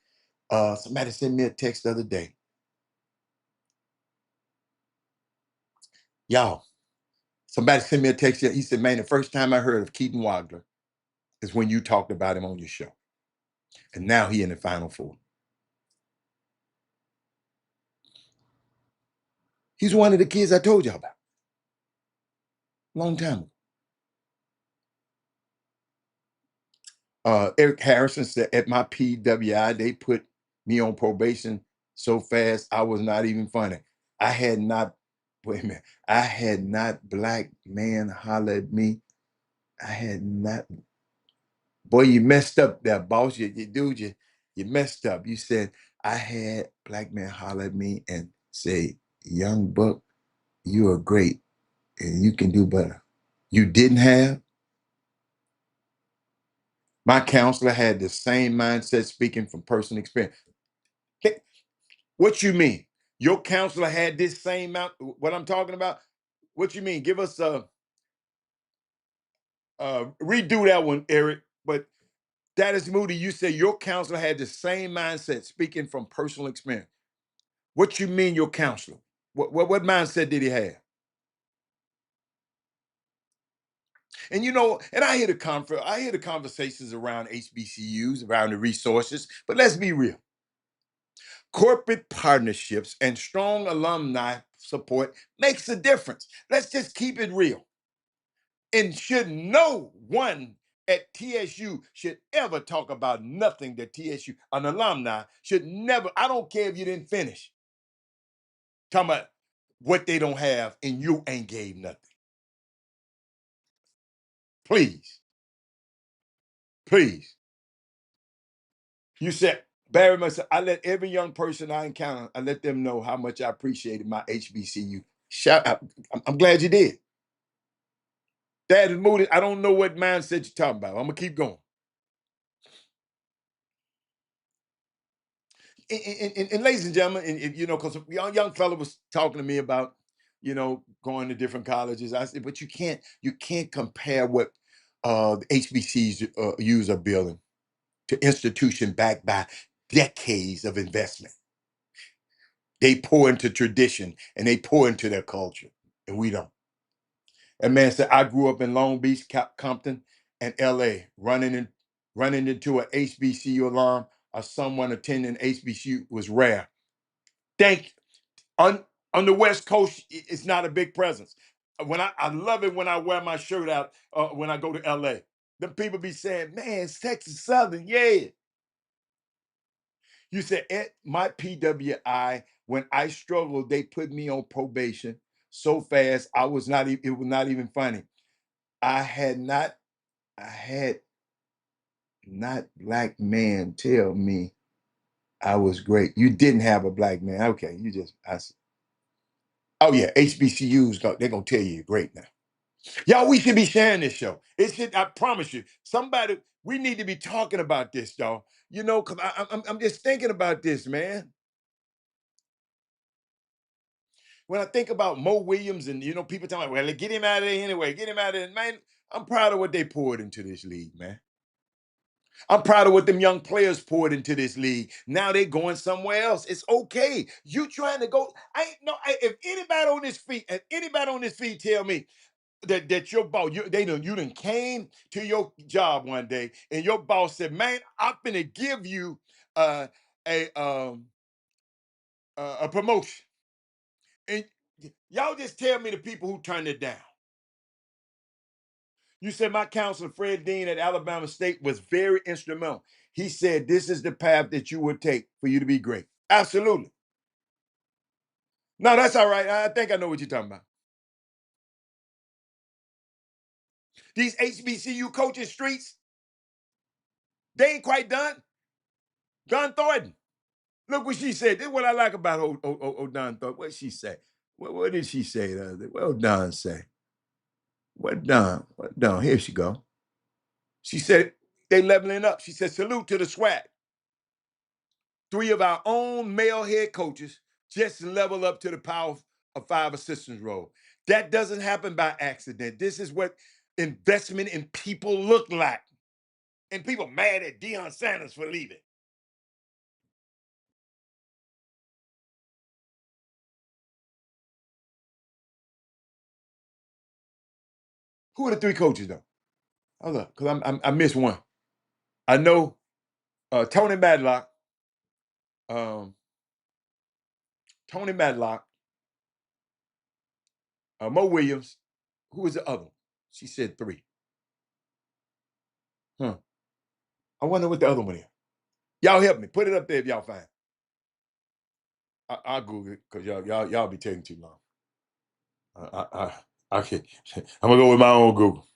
Somebody sent me a text the other day. Y'all, somebody sent me a text. He said, man, the first time I heard of Keaton Wagler is when you talked about him on your show. And now he in the Final Four. He's one of the kids I told y'all about a long time ago. Eric Harrison said at my PWI, they put me on probation so fast I was not even funny. I had not, wait a minute, I had not black man holler at me. I had not, boy, you messed up there, boss. You messed up. You said I had black man holler at me and say, young buck, you are great and you can do better. You didn't have? My counselor had the same mindset, speaking from personal experience. What you mean? Your counselor had this same amount, what I'm talking about? What you mean? Give us redo that one, Eric. But that is Moody. You said your counselor had the same mindset, speaking from personal experience. What you mean your counselor? What mindset did he have? And you know, and I hear the conversations around HBCUs, around the resources, but let's be real. Corporate partnerships and strong alumni support makes a difference. Let's just keep it real. And should no one at TSU should ever talk about nothing that TSU, an alumni, should never, I don't care if you didn't finish, talking about what they don't have and you ain't gave nothing. Please, please. You said, Barry must I let every young person I encounter, I let them know how much I appreciated my HBCU. Shout out. I'm glad you did. Dad is Moody. I don't know what mindset you're talking about. I'm gonna keep going. And ladies and gentlemen, and you know, because a young fellow was talking to me about, you know, going to different colleges. I said, but you can't compare what the HBCUs are building to institution backed by decades of investment. They pour into tradition and they pour into their culture, and we don't. That man said, I grew up in Long Beach, Compton, and LA, running into an HBCU alarm or someone attending HBCU was rare. Thank on on the West Coast, it's not a big presence. I love it when I wear my shirt out when I go to LA. The people be saying, man, it's Texas Southern, yeah. You said at my PWI, when I struggled, they put me on probation so fast I was not it was not even funny. I had not I had not black man tell me I was great. You didn't have a black man. Okay, you just oh yeah, HBCUs they're gonna tell you you're great now. Y'all, we should be sharing this show. It should, I promise you, somebody we need to be talking about this, y'all. You know, cause I'm just thinking about this, man. When I think about Mo Williams and people talking about, well, get him out of there anyway, get him out of there, man. I'm proud of what they poured into this league, man. I'm proud of what them young players poured into this league. Now they're going somewhere else. It's okay. You trying to go? I ain't no. If anybody on this feed tell me that your boss, you done came to your job one day and your boss said, "Man, I'm gonna give you uh, a um, a promotion," and y'all just tell me the people who turned it down. You said my counselor, Fred Dean at Alabama State, was very instrumental. He said, this is the path that you would take for you to be great. Absolutely. No, that's all right. I think I know what you're talking about. These HBCU coaching streets, they ain't quite done. Don Thornton, look what she said. This is what I like about Don Thornton. What did she say? What did she say the other day? What did Don say? What Don? What Don? Here she go. She said, they leveling up. She said, salute to the SWAT. 3 of our own male head coaches just level up to the power of 5 assistants role. That doesn't happen by accident. This is what investment in people look like. And people mad at Deion Sanders for leaving. Who are the 3 coaches though? Hold up, because I missed one. I know Tony Madlock, um, Tony Madlock, Mo Williams. Who was the other one? She said 3. Huh. I wonder what the other one is. Y'all help me. Put it up there if y'all find. I'll Google it because y'all be taking too long. I can't. I'm gonna go with my own Google.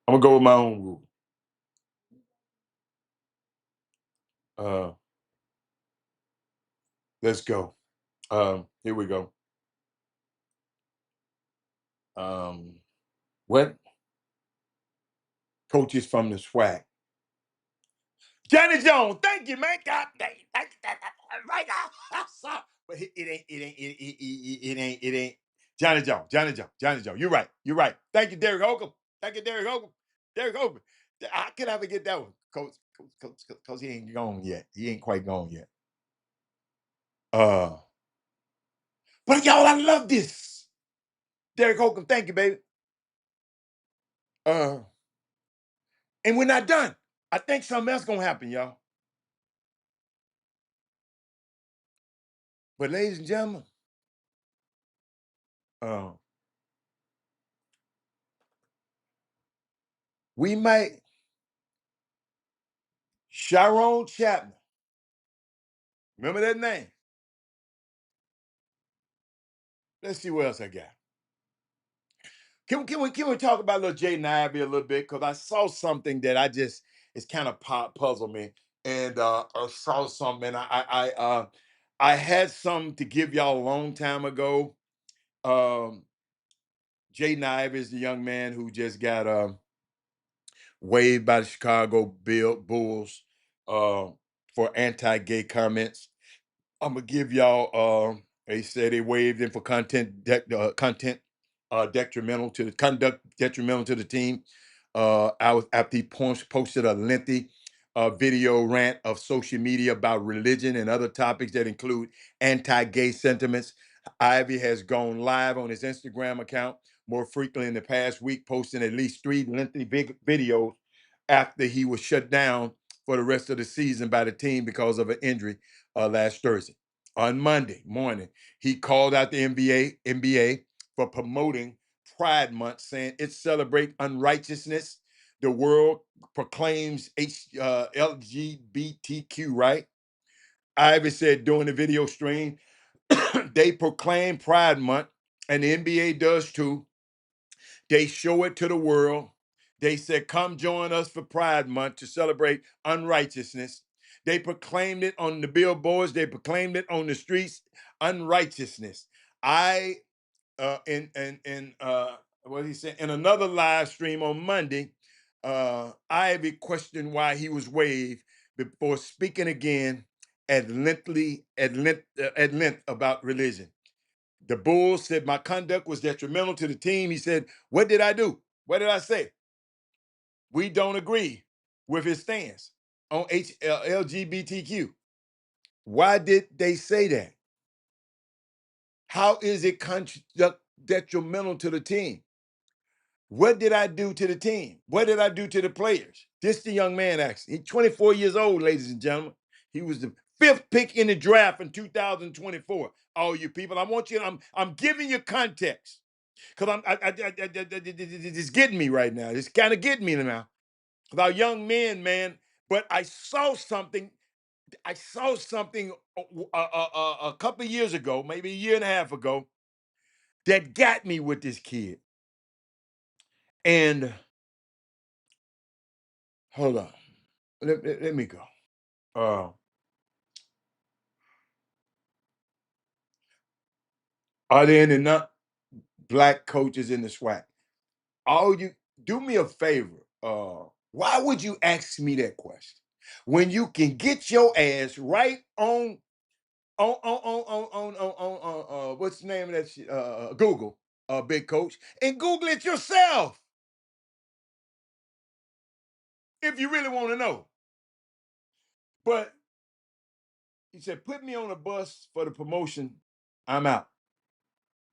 I'm gonna go with my own Google. Uh, let's go. Here we go. Um, what coaches from the SWAC? Johnny Jones. Thank you, man. God dang. Right now. But it ain't. Johnny Jones. Johnny Jones. Johnny Jones. You're right. You're right. Thank you, Derek Holcomb. Thank you, Derek Holcomb. Derek Holcomb. I could I forget that one, Coach, he ain't gone yet. He ain't quite gone yet. Uh, but y'all, I love this. Derek Holcomb, thank you, baby. Uh, and we're not done. I think something else gonna happen, y'all. But ladies and gentlemen, uh, we might Sharon Chapman. Remember that name? Let's see what else I got. Can we talk about little Jaden Ivey a little bit? Because I saw something that it's kind of puzzled me. And I saw something and I had some to give y'all a long time ago. Um Jaden Ivey is the young man who just got waived by the Chicago Bulls for anti-gay comments. I'm gonna give y'all. They said they waived him for content detrimental to the conduct detrimental to the team. After he posted a lengthy video rant of social media about religion and other topics that include anti-gay sentiments. Ivy has gone live on his Instagram account more frequently in the past week, posting at least 3 lengthy videos after he was shut down for the rest of the season by the team because of an injury last Thursday. On Monday morning, he called out the NBA for promoting Pride Month, saying it celebrates unrighteousness. The world proclaims LGBTQ, right? Ivy said during the video stream, they proclaim Pride Month, and the NBA does too. They show it to the world. They said, come join us for Pride Month to celebrate unrighteousness. They proclaimed it on the billboards. They proclaimed it on the streets, unrighteousness. I in what he said in another live stream on Monday, Ivy questioned why he was waived before speaking again at length about religion. The Bulls said my conduct was detrimental to the team. He said, "What did I do? What did I say? We don't agree with his stance on LGBTQ." Why did they say that? How is it detrimental to the team? What did I do to the team? What did I do to the players? This the young man actually. He's 24 years old, ladies and gentlemen. He was the 5th pick in the draft in 2024. All you people, I want you. I'm giving you context because it's getting me right now. It's kind of getting me now about young men, man. But I saw something. I saw something a couple of years ago, maybe a year and a half ago, that got me with this kid. And hold on. Let me go. Uh, are there any not black coaches in the SWAC? All you do me a favor. Why would you ask me that question when you can get your ass right on what's the name of that shit? Google, big coach, and Google it yourself if you really want to know. But he said, put me on a bus for the promotion. I'm out.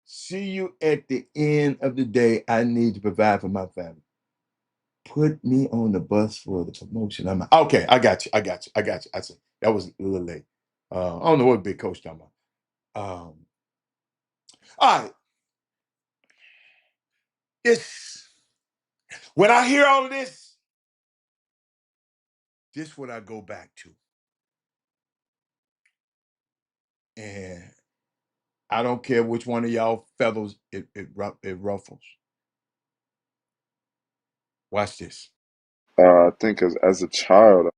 See you at the end of the day. I need to provide for my family. Put me on the bus for the promotion. I'm out. Okay, I got you. I said that was a little late. I don't know what big coach talking about. All right. It's when I hear all of this what I go back to. And I don't care which one of y'all feathers it ruffles. Watch this. I think as a child,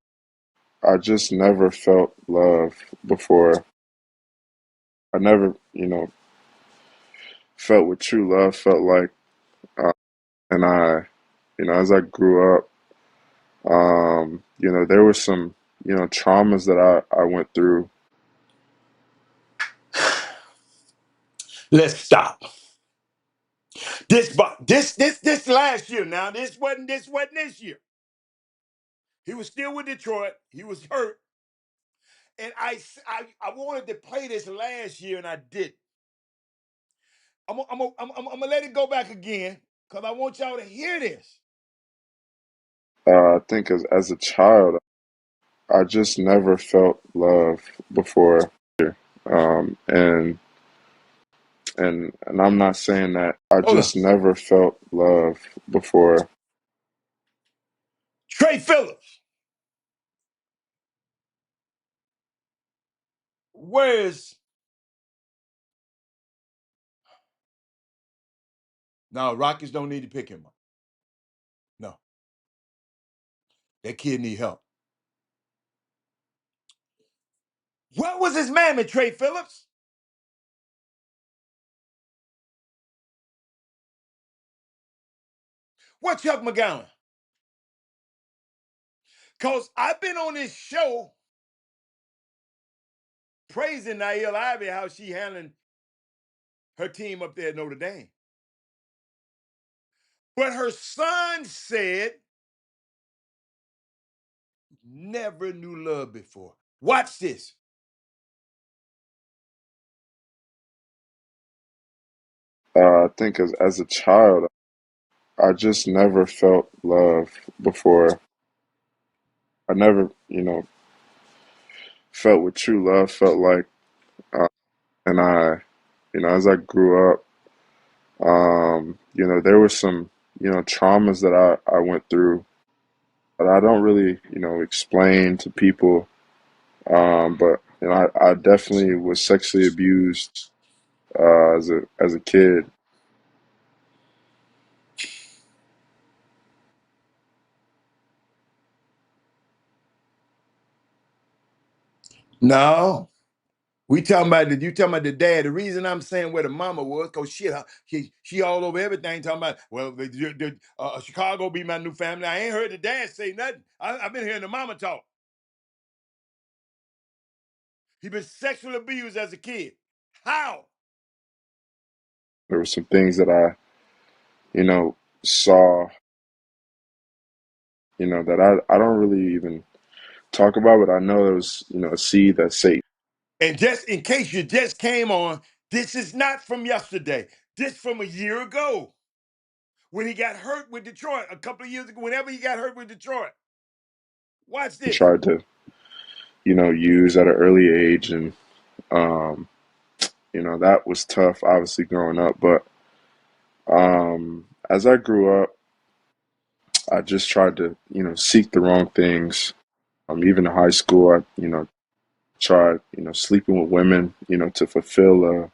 I just never felt love before. I never, felt what true love felt like. Uh, and as I grew up, there were some, traumas that I went through. Let's stop. This last year. Now this wasn't this year. He was still with Detroit. He was hurt, and I wanted to play this last year, and I didn't. I'm gonna let it go back again because I want y'all to hear this. I think as a child, I just never felt love before. And I'm not saying that I Hold on. just never felt love before. Trey Phillips. Where's no Rockets don't need to pick him up. No, that kid need help. What was his mammy, Trey Phillips? What Chuck McGowan? Because I've been on this show praising Nail Ivy how she handling her team up there at Notre Dame. But her son said never knew love before. Watch this. I think as a child, I just never felt love before. I never, felt what true love felt like. Uh, and as I grew up, there were some, traumas that I went through that I don't really, explain to people. But I definitely was sexually abused as a kid. No. We talking about you talking about the dad. The reason I'm saying where the mama was, cause shit, she all over everything. Talking about Chicago be my new family. I ain't heard the dad say nothing. I've been hearing the mama talk. He been sexually abused as a kid. How? There were some things that I, saw, that I don't really even talk about, but I know there was, a seed that's safe. And just in case you just came on, this is not from yesterday. This from a year ago when he got hurt with Detroit a couple of years ago. Whenever he got hurt with Detroit, watch this. Tried to, use at an early age, and um, that was tough, obviously growing up. But as I grew up, I just tried to, seek the wrong things. Even in high school, I, tried, sleeping with women, to fulfill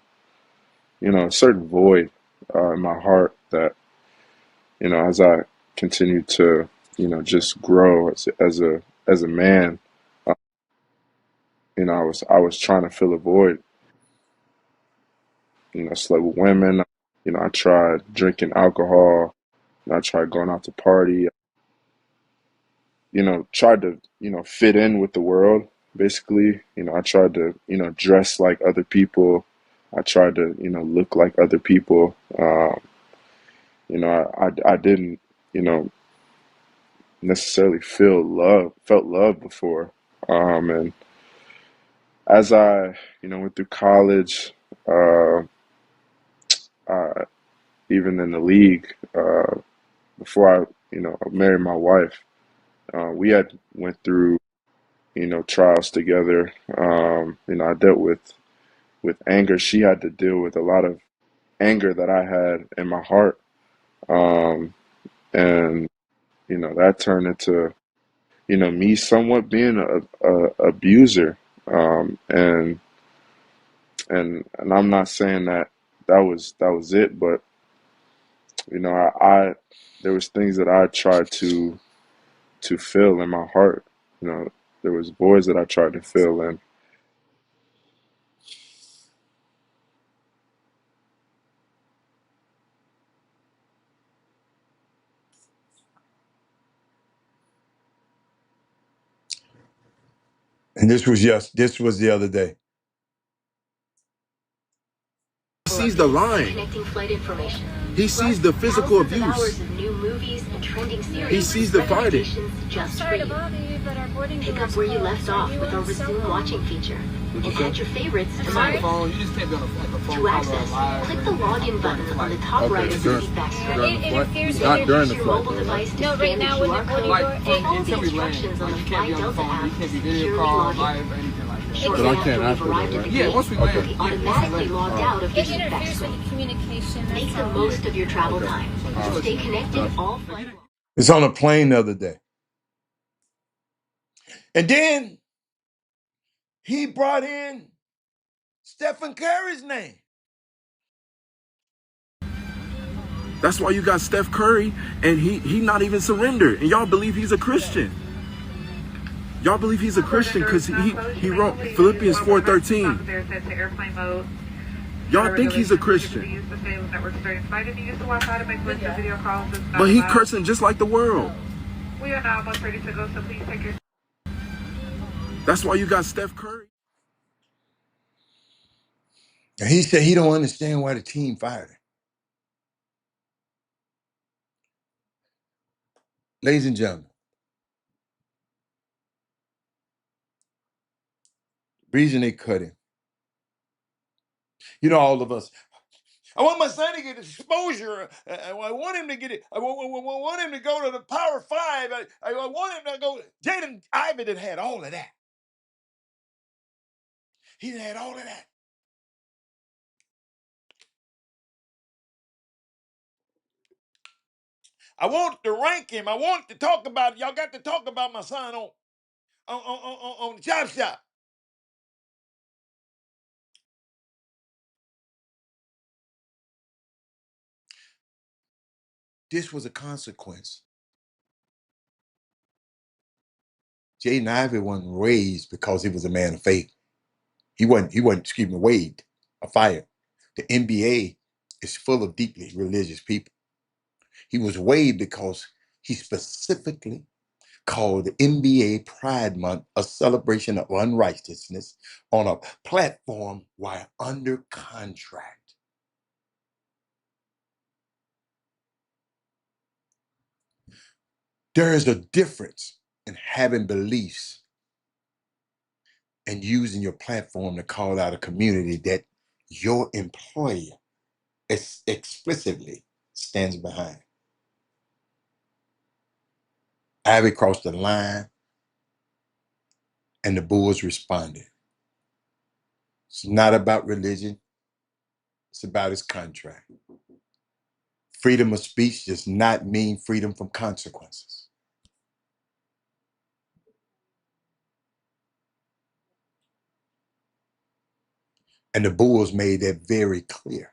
a certain void in my heart that, as I continued to, just grow as a man, uh, I was trying to fill a void. Slept with women. I tried drinking alcohol. I tried going out to party. Tried to, fit in with the world. Basically, I tried to, dress like other people. I tried to, look like other people. I didn't, you know, necessarily felt love before. And as I, went through college, uh, uh, even in the league, before I, married my wife, we had went through, trials together. I dealt with anger. She had to deal with a lot of anger that I had in my heart. Um, and, that turned into, me somewhat being a abuser. And I'm not saying that was it, but, I there was things that I tried to fill in my heart. There was voids that I tried to fill in. And this was the other day. He sees the lying. He sees the physical abuse. He sees the fighting. Pick up where you left off with our resume watching feature. And add your favorites to phone. To access, click the login button on the top right of the feedback screen. Not during the Use your flight. mobile device to scan the QR code and follow the instructions on the Fly Delta app to securely log in. Shortly But I after can't we've after that, arrived at right? the gate, we'll be automatically logged out of the feedback screen. Make the most of your travel time. Stay connected all flight long. It's on a plane the other day. And then he brought in Stephen Curry's name. That's why you got Steph Curry, and he not even surrendered. And y'all believe he's a Christian. Y'all believe he's a Christian because he wrote Philippians 4:13. Y'all think he's a Christian. But he cursing just like the world. We are now almost ready to go, so please take your... That's why you got Steph Curry. And he said he don't understand why the team fired him. Ladies and gentlemen, Reason they cut him. You know, all of us. I want my son to get exposure. I want him to get it. I want him to go to the Power Five. I want him to go. Jaden Ivey had all of that. He had all of that. I want to rank him. I want to talk about. Y'all got to talk about my son on the Chop Shop. This was a consequence. Jaden Ivey wasn't raised because he was a man of faith. He wasn't, excuse me, waived or fired. The NBA is full of deeply religious people. He was waived because he specifically called the NBA Pride Month a celebration of unrighteousness on a platform while under contract. There is a difference in having beliefs and using your platform to call out a community that your employer explicitly stands behind. Ivy crossed the line and the Bulls responded. It's not about religion. It's about his contract. Freedom of speech does not mean freedom from consequences. And the Bulls made that very clear.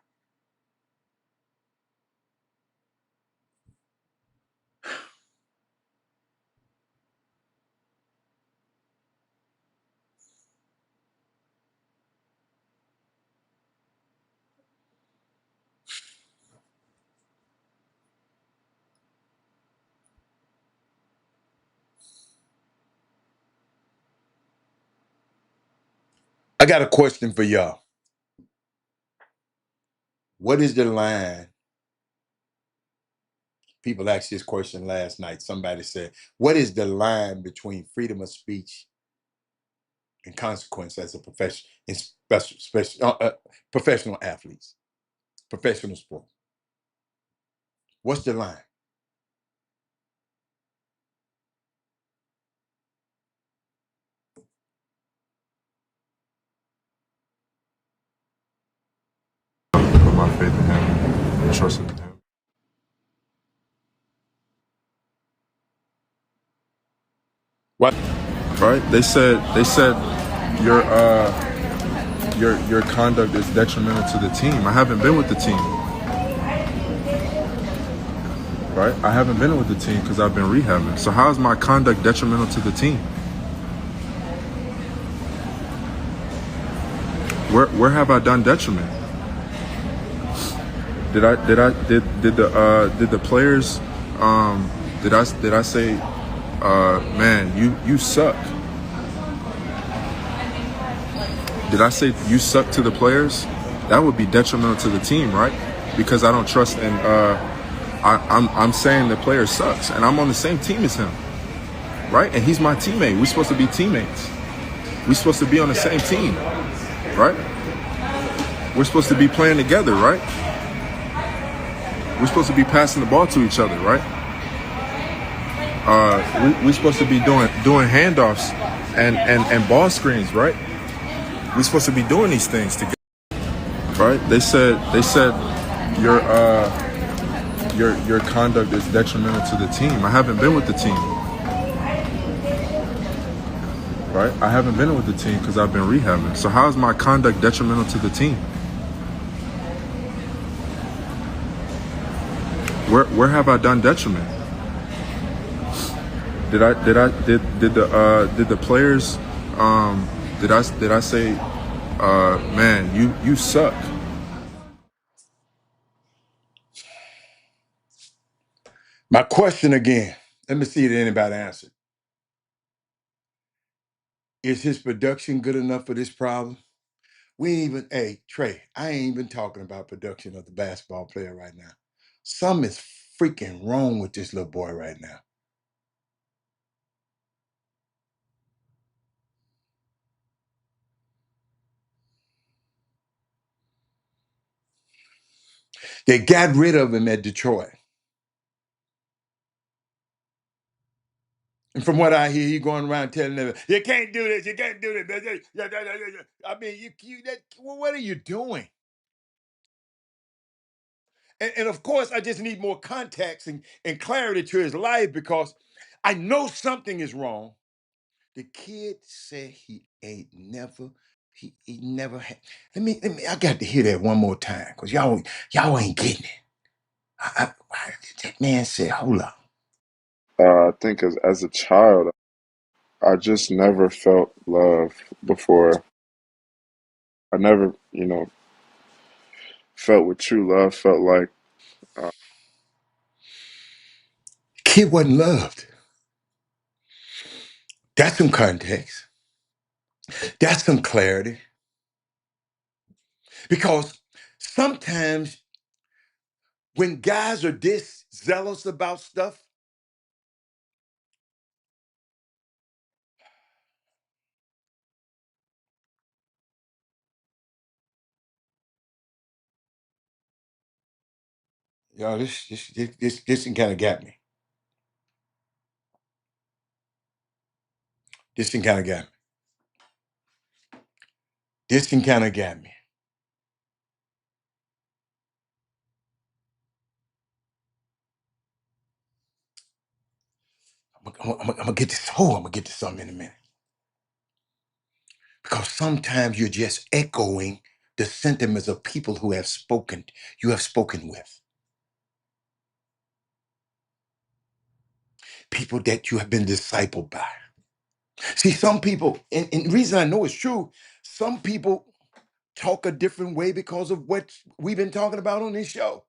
I got a question for y'all. What is the line? People asked this question last night. Somebody said, what is the line between freedom of speech and consequence as a professional athletes, professional sport? What's the line? Put my faith in him and trust in him. What? Right? They said your conduct is detrimental to the team. I haven't been with the team. Right? I haven't been with the team because I've been rehabbing. So how is my conduct detrimental to the team? Where have I done detriment? Did the players did I say man, you suck? Did I say you suck to the players? That would be detrimental to the team, right? Because I don't trust in I'm saying the player sucks and I'm on the same team as him. Right? And he's my teammate. We're supposed to be teammates. We're supposed to be on the same team. Right? We're supposed to be playing together, right? We're supposed to be passing the ball to each other, right? We're supposed to be doing handoffs and ball screens, right? We're supposed to be doing these things together, right? They said your conduct is detrimental to the team. I haven't been with the team, right? I haven't been with the team because I've been rehabbing. So how is my conduct detrimental to the team? Where have I done detriment? Did the players did I say man, you suck? My question again. Let me see if anybody answered. Is his production good enough for this problem? We ain't even, hey, Trey, I ain't even talking about production of the basketball player right now. Something is freaking wrong with this little boy right now. They got rid of him at Detroit. And from what I hear, he going around telling them, "You can't do this. You can't do this." I mean, well, what are you doing? And of course, I just need more context and clarity to his life because I know something is wrong. The kid said he ain't never, he never had. I got to hear that one more time because y'all ain't getting it. That man said, hold up. I think as a child, I just never felt love before. I never, felt what true love felt like. Uh, Kid wasn't loved. That's some context. That's some clarity. Because sometimes when guys are this zealous about stuff, y'all, this thing kind of got me. This thing kind of got me. This thing kind of got me. I'm gonna get this. Oh, I'm gonna get to something in a minute. Because sometimes you're just echoing the sentiments of people who have spoken, you have spoken with. People that you have been discipled by. See, some people, and the reason I know it's true, some people talk a different way because of what we've been talking about on this show.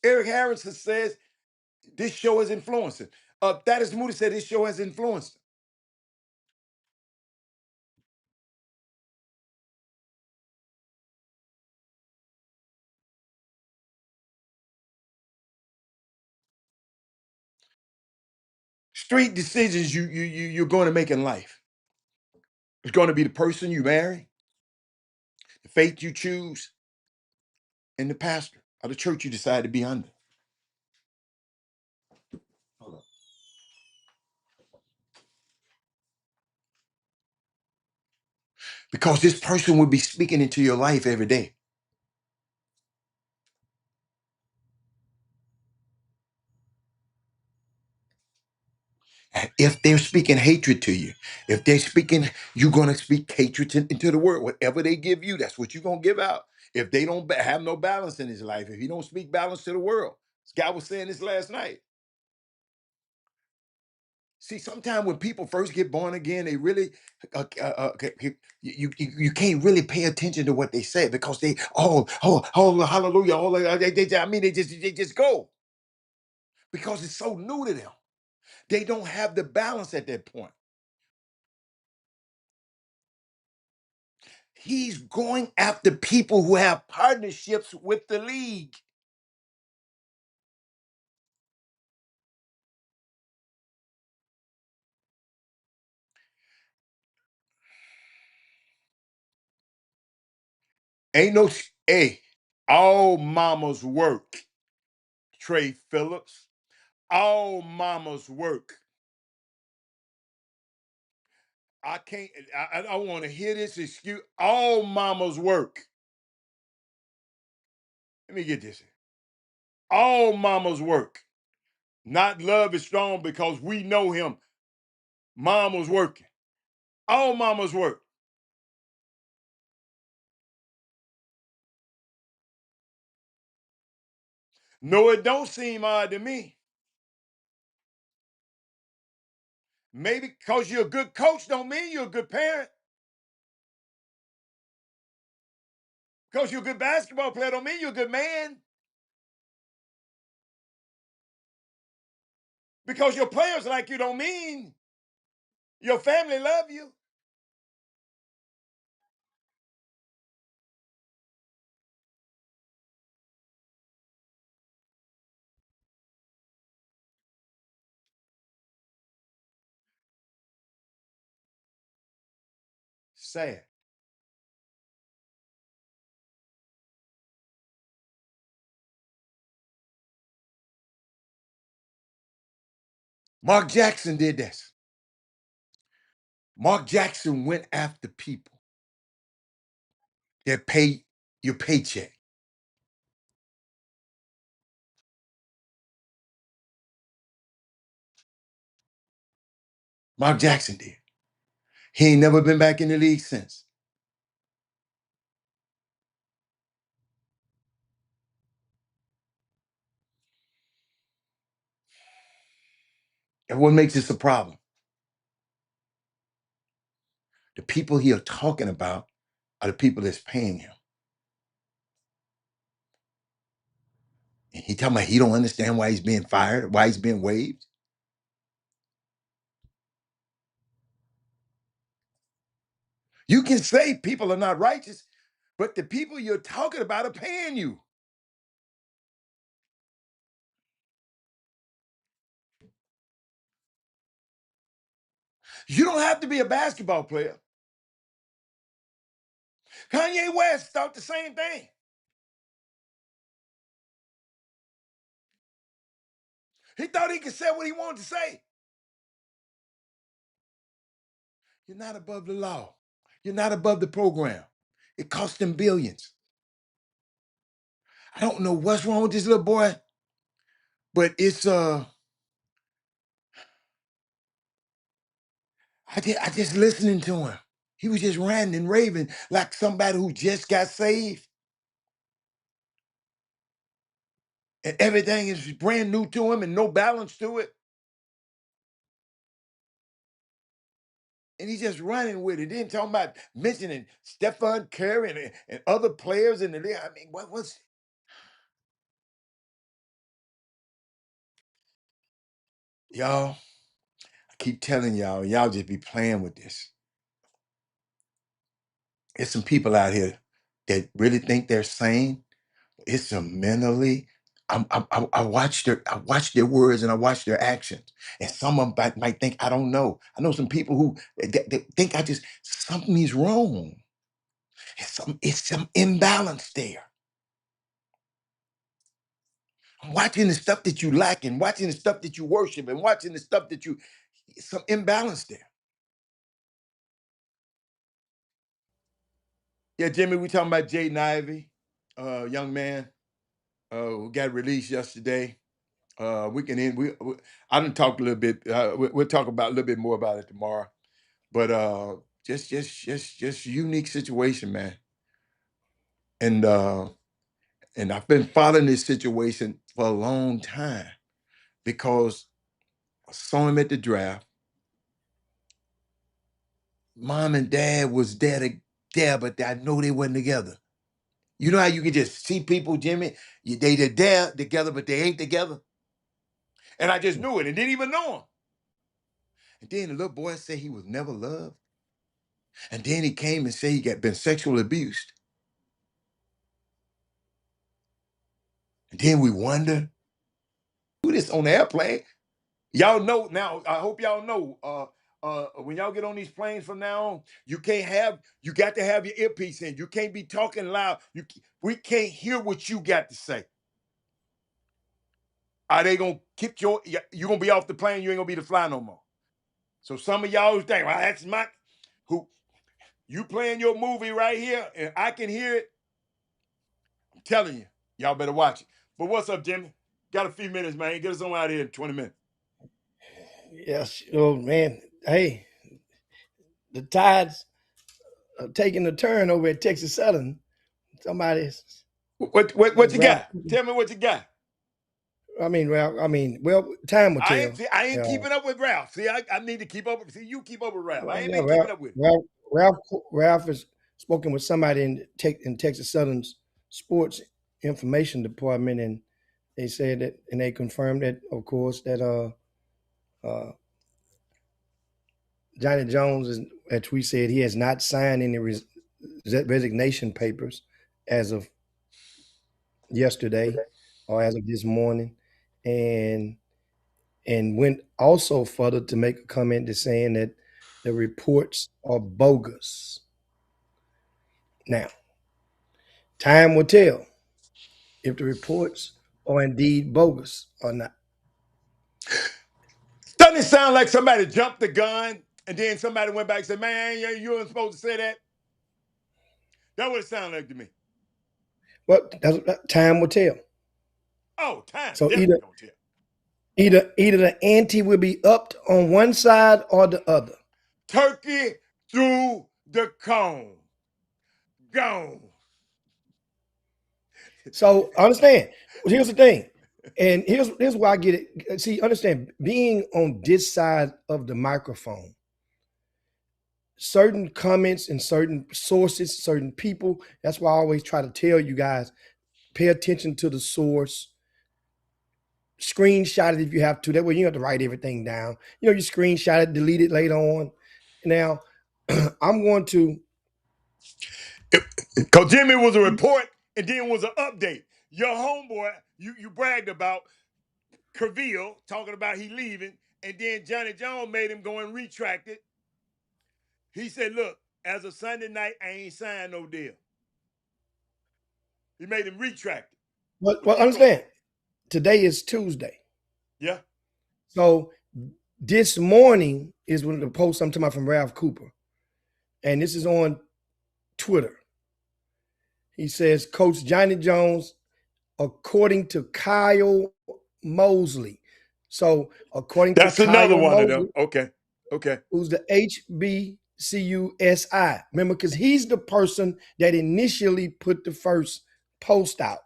Eric Harrison says this show is influencing. Thaddeus Moody said this show has influenced him. Street decisions you're going to make in life. It's going to be the person you marry, the faith you choose, and the pastor or the church you decide to be under. Hold on. Because this person will be speaking into your life every day. And if they're speaking hatred to you, if they're speaking, you're going to speak hatred into the world. Whatever they give you, that's what you're going to give out. If they don't have no balance in his life, if he don't speak balance to the world, this guy was saying this last night. See, sometimes when people first get born again, they really you can't really pay attention to what they say because they hallelujah, I mean they just go because it's so new to them. They don't have the balance at that point. He's going after people who have partnerships with the league. Ain't no hey, all mama's work. Trey Phillips, all mama's work. I can't. I want to hear this excuse. All mama's work. Let me get this. All mama's work. Not love is strong because we know him. Mama's working. All mama's work. No, it don't seem odd to me. Maybe because you're a good coach don't mean you're a good parent. Because you're a good basketball player don't mean you're a good man. Because your players like you don't mean your family love you. Sad. Mark Jackson did this. Mark Jackson went after people that pay your paycheck. Mark Jackson did. He ain't never been back in the league since. And what makes this a problem? The people he are talking about are the people that's paying him. And he talking about he don't understand why he's being fired, why he's being waived. You can say people are not righteous, but the people you're talking about are paying you. You don't have to be a basketball player. Kanye West thought the same thing. He thought he could say what he wanted to say. You're not above the law. You're not above the program. It cost them billions. I don't know what's wrong with this little boy, but it's I just listening to him. He was just ranting and raving like somebody who just got saved. And everything is brand new to him and no balance to it. And he's just running with it. Then talking about mentioning Stephen Curry and other players in the league. I mean, what was y'all? I keep telling y'all just be playing with this. There's some people out here that really think they're sane. It's some mentally. I watch their words and I watch their actions. And some of them might think I don't know. I know some people who they think something is wrong. It's some imbalance there. I'm watching the stuff that you lack and watching the stuff that you worship and watching the stuff that some imbalance there. Yeah, Jimmy, we talking about Jaden Ivey, young man who got released yesterday. We can end. I done talked a little bit. We'll talk about a little bit more about it tomorrow. But just unique situation, man. And I've been following this situation for a long time because I saw him at the draft. Mom and dad was there, but I know they wasn't together. You know how you can just see people, Jimmy, they're there together, but they ain't together. And I just knew it and didn't even know him. And then the little boy said he was never loved. And then he came and said he got been sexually abused. And then we wonder, do this on the airplane. Y'all know now, I hope y'all know, when y'all get on these planes from now on, you got to have your earpiece in. You can't be talking loud. We can't hear what you got to say. Are they gonna kick you're gonna be off the plane, you ain't gonna be to fly no more. So some of y'all who think, well, that's who you playing your movie right here, and I can hear it. I'm telling you, y'all better watch it. But what's up, Jimmy? Got a few minutes, man. Get us on out of here in 20 minutes. Yes, oh man. Hey, the tides are taking a turn over at Texas Southern. Somebody's What you Ralph. got? Tell me what you got. Ralph. Well, time will tell. I ain't keeping up with Ralph. See, I need to keep up with. See, you keep up with Ralph. I Well, ain't yeah, been keeping up with him. Ralph has spoken with somebody in Texas Southern's sports information department, and they said that, and they confirmed that, of course, that Johnny Jones is, as we said, he has not signed any resignation papers as of yesterday or as of this morning, and went also further to make a comment to saying that the reports are bogus. Now, time will tell if the reports are indeed bogus or not. Doesn't it sound like somebody jumped the gun and then somebody went back and said, man, you weren't supposed to say that? That's what it sounded like to me. Well, time will tell. Oh, time So definitely gonna tell. either the ante will be upped on one side or the other. Turkey through the cone. Gone. So understand. Here's the thing, and here's why I get it. See, understand, being on this side of the microphone, certain comments and certain sources, certain people. That's why I always try to tell you guys, pay attention to the source. Screenshot it if you have to. That way you don't have to write everything down. You screenshot it, delete it later on. Now, I'm going to. Because Jimmy was a report and then was an update. Your homeboy, you bragged about Kerville talking about he leaving, and then Johnny Jones made him go and retract it. He said, look, as of Sunday night, I ain't signed no deal. He made him retract it. Well, understand, today is Tuesday. Yeah. So this morning is when the post I'm talking about from Ralph Cooper. And this is on Twitter. He says, Coach Johnny Jones, according to Kyle Mosley. So according That's to another Kyle one Mosley, of them. Okay. Who's the HBCUSI. Remember, because he's the person that initially put the first post out.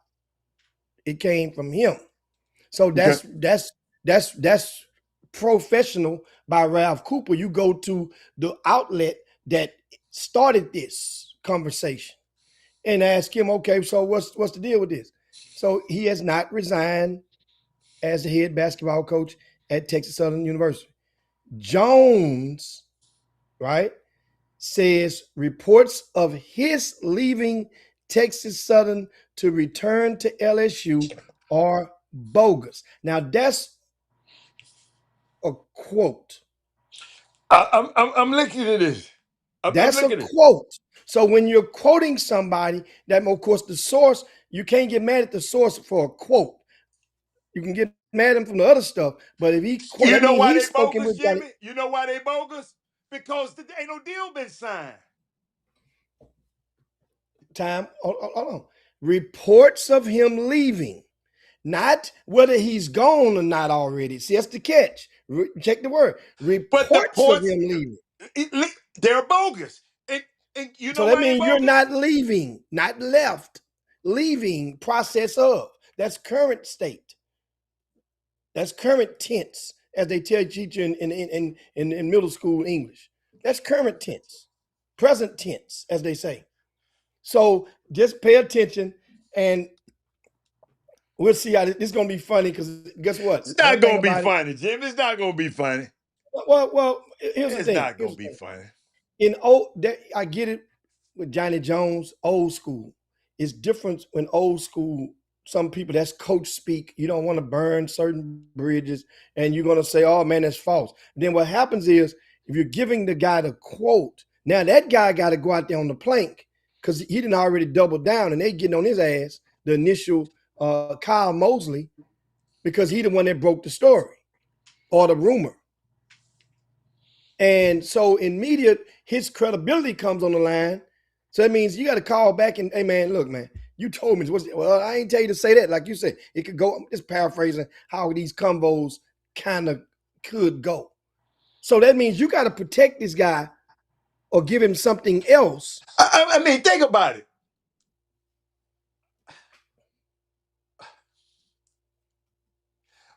It came from him. So that's professional by Ralph Cooper. You go to the outlet that started this conversation and ask him, okay, so what's the deal with this? So he has not resigned as the head basketball coach at Texas Southern University. Jones, right, says reports of his leaving Texas Southern to return to LSU are bogus. Now that's a quote. I'm looking at this. That's a quote. So when you're quoting somebody, that of course the source, you can't get mad at the source for a quote. You can get mad at him from the other stuff, but if he, You know why they spoken bogus, with Johnny. Jimmy? You know why they bogus? Because there ain't no deal been signed. Hold on. Reports of him leaving, not whether he's gone or not already. See, that's the catch. Check the word. Reports of him leaving. They're bogus. And you know So that why they means you're bogus? not leaving, not left. Leaving, process of. That's current state. That's current tense, as they teach you in middle school English. That's current tense. Present tense, as they say. So just pay attention, and we'll see how this is going to be funny, because guess what? It's not going to be funny, Jim. It's not going to be funny. Well, here's the thing. It's not going to be funny. I get it with Johnny Jones, old school. It's different when old school, some people, that's coach speak. You don't want to burn certain bridges, and you're going to say, oh, man, that's false. Then what happens is, if you're giving the guy the quote, now that guy got to go out there on the plank, because he didn't already double down, and they getting on his ass, the initial Kyle Mosley, because he the one that broke the story or the rumor. And so in media, his credibility comes on the line. So that means you got to call back and, hey, man, look, man, you told me. Well, I ain't tell you to say that. Like you said, it could go, I'm just paraphrasing how these combos kind of could go. So that means you got to protect this guy or give him something else. I mean, think about it.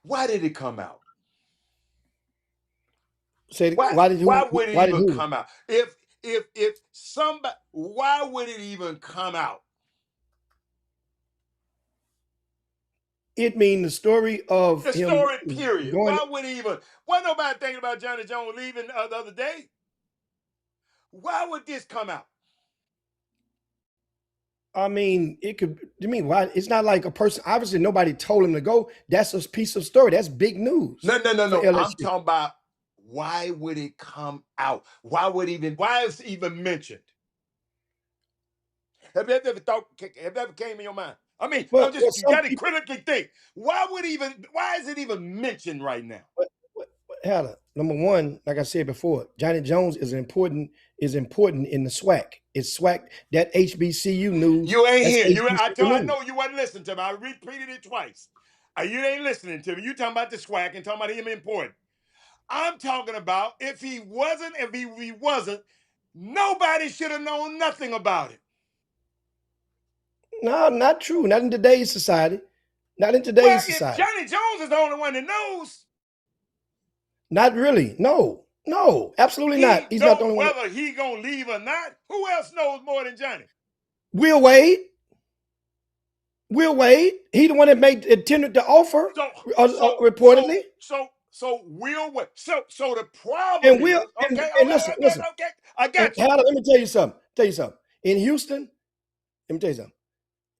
Why did it come out? Why would it even come out? If somebody, why would it even come out? It means the story of the him. Story, period. Why would it even? Why nobody thinking about Johnny Jones leaving the other day? Why would this come out? I mean, it could. You mean why? It's not like a person. Obviously, nobody told him to go. That's a piece of story. That's big news. No. I'm talking about why would it come out? Why is it even mentioned? Have you ever thought? Have that ever came in your mind? I mean, you got to critically think. Why is it even mentioned right now? Hannah, number one, like I said before, Johnny Jones is important in the SWAC. It's SWAC that HBCU news. You ain't That's here. HBCU I news. know you wasn't listening to me. I repeated it twice. You ain't listening to me. You talking about the swag and talking about him important. I'm talking about if he wasn't, nobody should have known nothing about it. No, not true. Not in today's society. Not in Well, today's if society. Johnny Jones is the only one that knows, Not really. No, no, absolutely not. He's not the only one. whether he gonna leave or not, who else knows more than Johnny? Will Wade. Will Wade. He the one that made attempted to offer, reportedly. So Will Wade. So the problem And Will is, okay, and listen, okay, I And got you. Hannah, let me tell you something. In Houston, let me tell you something.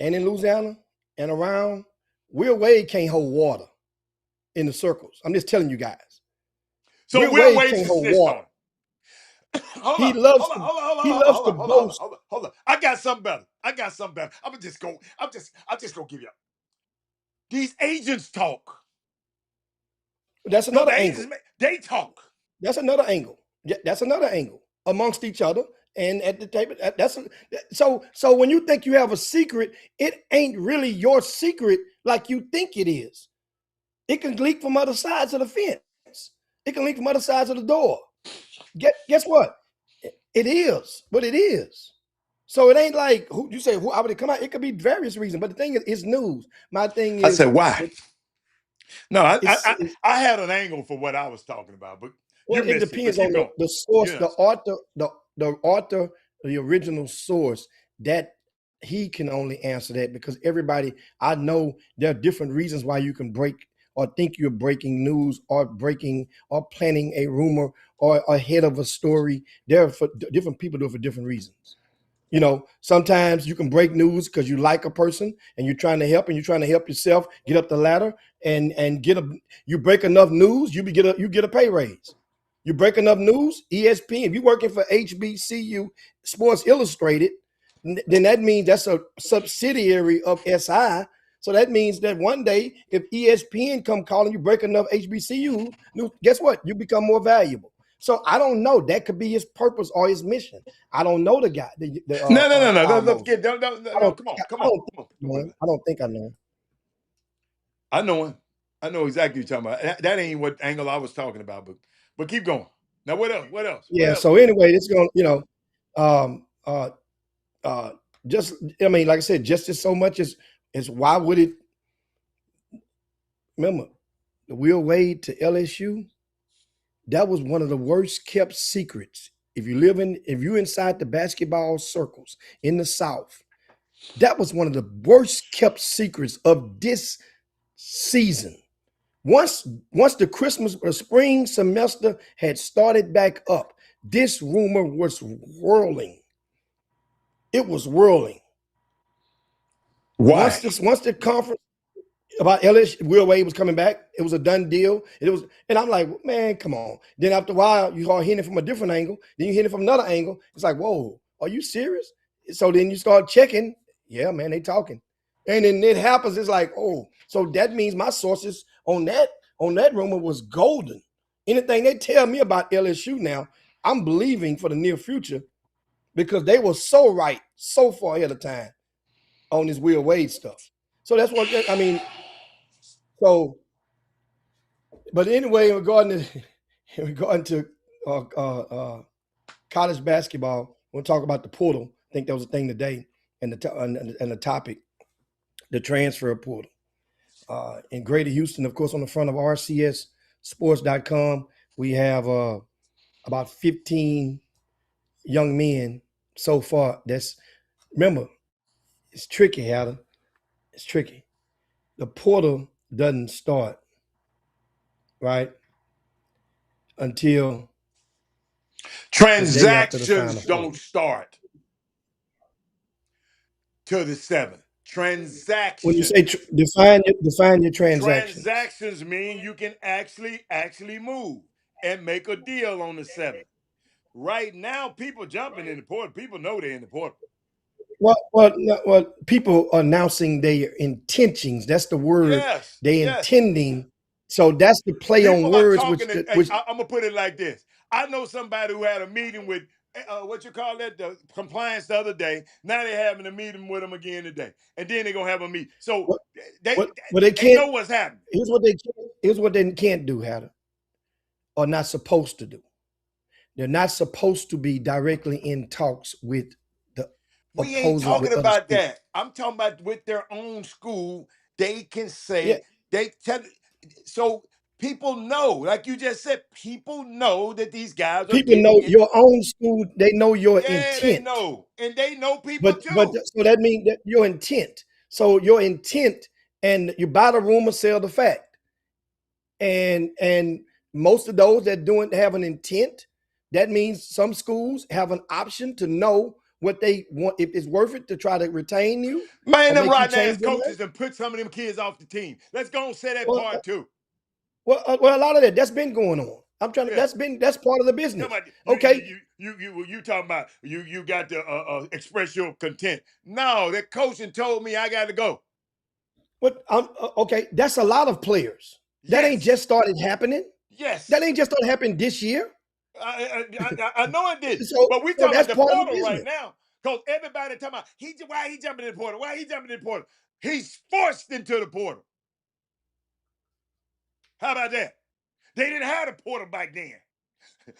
And in Louisiana and around, Will Wade can't hold water in the circles. I'm just telling you guys. So Will Wade can't just hold snitched water. on him. Hold He on, loves hold on, to hold on, hold he on, loves hold to on, hold on, hold on, boast. hold on, hold on. I got something better. I'm just gonna give you. These agents talk. That's No, another the angle. agents, they talk. That's another angle. That's another angle amongst each other and at the table. So when you think you have a secret, it ain't really your secret like you think it is. It can leak from other sides of the fence. It can leak from other sides of the door. Guess what? It is, but it is. So it ain't like who you say how would it come out? It could be various reasons, but the thing is, it's news. My thing I is, said, why? No, it's I had an angle for what I was talking about, but you well, it missed it. But depends keep on going. the source, Yes. the author, the original source. That he can only answer that because everybody. I know there are different reasons why you can break or think you're breaking news or breaking or planning a rumor or ahead of a story. There are different people do it for different reasons. You know, sometimes you can break news because you like a person and you're trying to help and you're trying to help yourself get up the ladder and get a. You break enough news, you get a pay raise. You break enough news, ESPN. If you're working for HBCU Sports Illustrated, then that means that's a subsidiary of SI. So that means that one day, if ESPN come calling you, break enough HBCU news, guess what? You become more valuable. So I don't know. That could be his purpose or his mission. I don't know the guy. No. Kyle Let's Moses. get don't no. Come on, come on, come on. Don't worry about it. I don't think I know him. I know him. I know exactly what you're talking about. That ain't what angle I was talking about, but keep going. Now what else? What else? What Yeah. else? So anyway, it's going. Um, uh, just I mean, like I said, just as so much as why would it? Remember, the Will Wade to LSU. That was one of the worst kept secrets. If you inside the basketball circles in the South, that was one of the worst kept secrets of this season. Once the Christmas or spring semester had started back up, this rumor was whirling. It was whirling. Why? Once the conference about LSU, Will Wade was coming back. It was a done deal. And I'm like, man, come on. Then after a while, you start hitting it from a different angle. Then you hit it from another angle. It's like, whoa, are you serious? So then you start checking. Yeah, man, they talking. And then it happens. It's like, oh, so that means my sources on that rumor was golden. Anything they tell me about LSU now, I'm believing for the near future because they were so right, so far ahead of time on this Will Wade stuff. So that's what I mean. So, but anyway, regarding to college basketball, we'll talk about the portal. I think that was a thing today, and the topic, the transfer portal. In Greater Houston, of course, on the front of RCSSports.com, we have about 15 young men so far. Remember, it's tricky, Heather. It's tricky. The portal doesn't start, right, until the day after the Final Transactions Four. don't start till the 7th. When you Transactions. say define your transactions. Transactions mean you can actually move and make a deal on the 7th. Right now, people jumping in the portal. People know they're in the portal. Well, people are announcing their intentions. That's the word. Yes, They yes. intending. So that's the play on People are words, talking. which I'm gonna put it like this. I know somebody who had a meeting with what you call that, the compliance the other day. Now they're having a meeting with them again today, and then they're gonna have a meet. So what they what they they can't. know what's happening. Here's what they can't do, Hatter, or not supposed to do. They're not supposed to be directly in talks with the We ain't opposing talking with other about schools. that. I'm talking about with their own school. They can Yeah, say they tell. So people know, like you just said, people know that these guys are people getting know it. your own school. They know your Yeah, they intent. know, and they know people But too. so that means that your intent. So your intent, and you buy the rumor, sell the fact. And most of those that have an intent, that means some schools have an option to know what they want, if it's worth it to try to retain you Man, or them make you rotten change ass your mind. coaches and put some of them kids off the team. Let's go and say that Well, part too. well, a lot of that's been going on. I'm trying to. Yeah. That's part of the Come business. on, Okay, you talking about you got to express your content. No, that coaching told me I got to go. but okay, that's a lot of players. That ain't Yes, just started happening. That yes. ain't just started happening this year. I know it didn't, So, but we so talking about that's the part of the portal right business. now because everybody talking about why he jumping in the portal? Why he jumping in the portal? He's forced into the portal. How about that? They didn't have the portal back then.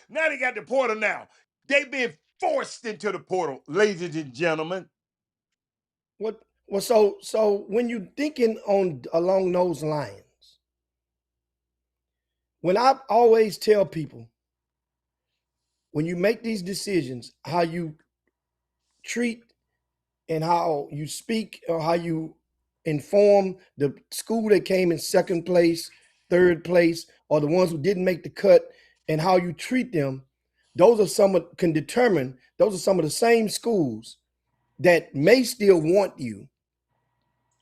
Now they got the portal now. They've been forced into the portal, ladies and gentlemen. What? Well, so when you thinking on along those lines, when I always tell people, when you make these decisions, how you treat and how you speak or how you inform the school that came in second place, third place, or the ones who didn't make the cut, and how you treat them, those are those are some of the same schools that may still want you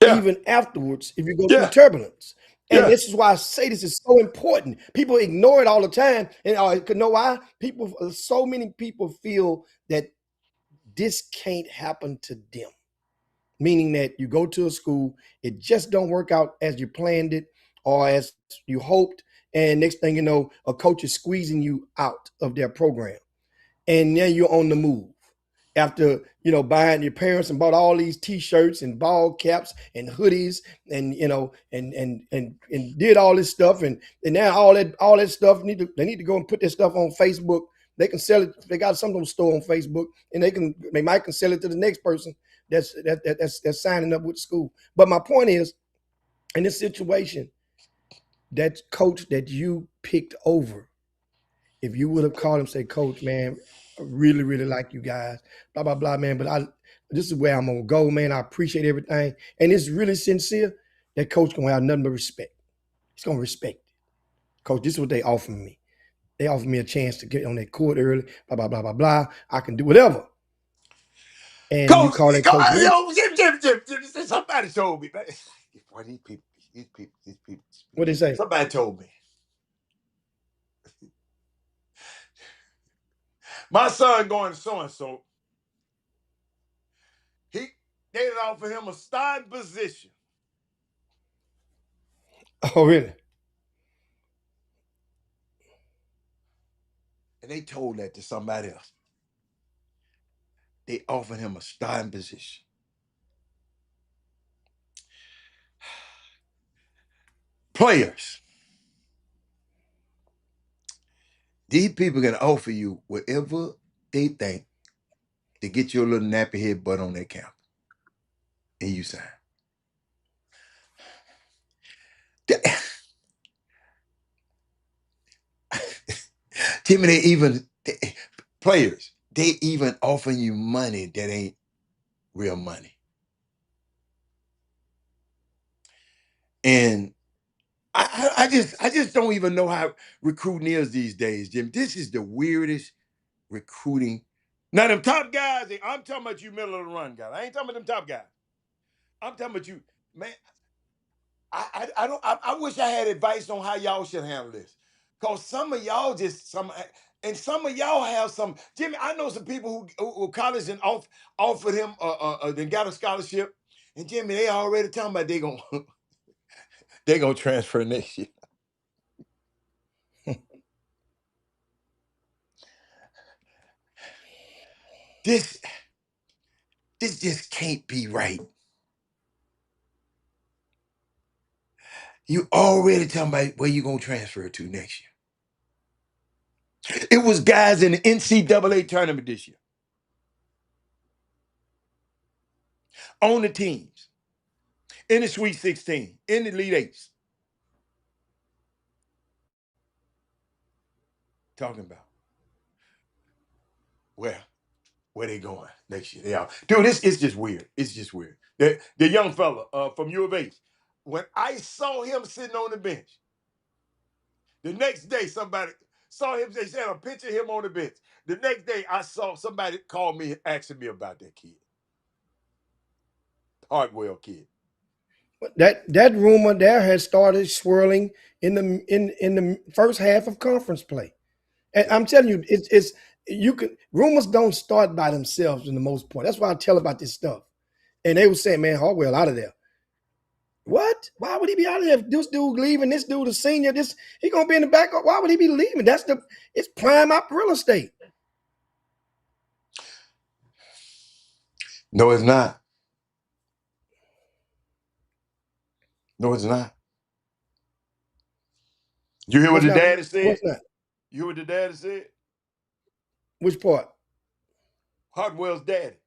Yeah, even afterwards if you go through yeah, turbulence. And yeah. this is why I say this is so important. People ignore it all the time. And I know why? So many people feel that this can't happen to them. Meaning that you go to a school, it just don't work out as you planned it or as you hoped. And next thing you know, a coach is squeezing you out of their program. And now you're on the move after buying your parents and bought all these t-shirts and ball caps and hoodies and and did all this stuff, and now all that stuff they need to go and put their stuff on Facebook. They can sell it. They got some store on Facebook, and they might can sell it to the next person that's signing up with the school. But my point is, in this situation, that coach that you picked over, if you would have called him, say, Coach, man, I really, really like you guys, blah, blah, blah, man. But this is where I'm gonna go, man. I appreciate everything. And it's really sincere, that coach gonna have nothing but respect. He's gonna respect it. Coach, this is what they offer me. They offer me a chance to get on that court early, blah, blah, blah, blah, blah. I can do whatever. And you Coach, call that coach Lynch. yo, Jim, somebody told me. Boy, these people. What they say? Somebody told me. My son going to so and so. They did offer him a starting position. Oh, really? And they told that to somebody else. They offered him a starting position. Players. These people can offer you whatever they think to get your little nappy head butt on their camp. And you sign. Timmy, players, they even offering you money that ain't real money. And I just don't even know how recruiting is these days, Jim. This is the weirdest recruiting. Now, them top guys, I'm talking about you middle of the run guys. I ain't talking about them top guys. I'm talking about you, man. I wish I had advice on how y'all should handle this. Cause some of y'all and some of y'all have some. Jimmy, I know some people who college and offered him then got a scholarship. And Jimmy, they already talking about they gonna they gonna transfer next year. This just can't be right. You already talking about where you gonna transfer to next year. It was guys in the NCAA tournament this year on the teams, in the Sweet 16, in the Elite Eights, talking about where they going next year. Yeah, dude, it's just weird. It's just weird. The young fella from U of H, when I saw him sitting on the bench, the next day somebody saw him. They had a picture of him on the bench. The next day I saw somebody call me asking me about that kid, Hartwell kid. That rumor there has started swirling in the first half of conference play. And I'm telling you, it's you can rumors don't start by themselves in the most part. That's why I tell about this stuff. And they were saying, man, Hartwell out of there. What? Why would he be out of there? If this dude leaving, this dude a senior, he gonna be in the backup. Why would he be leaving? It's prime up real estate. No, it's not. No, it's not. You hear what What's the not? daddy said? What's not? You hear what the daddy said? Which part? Hartwell's daddy.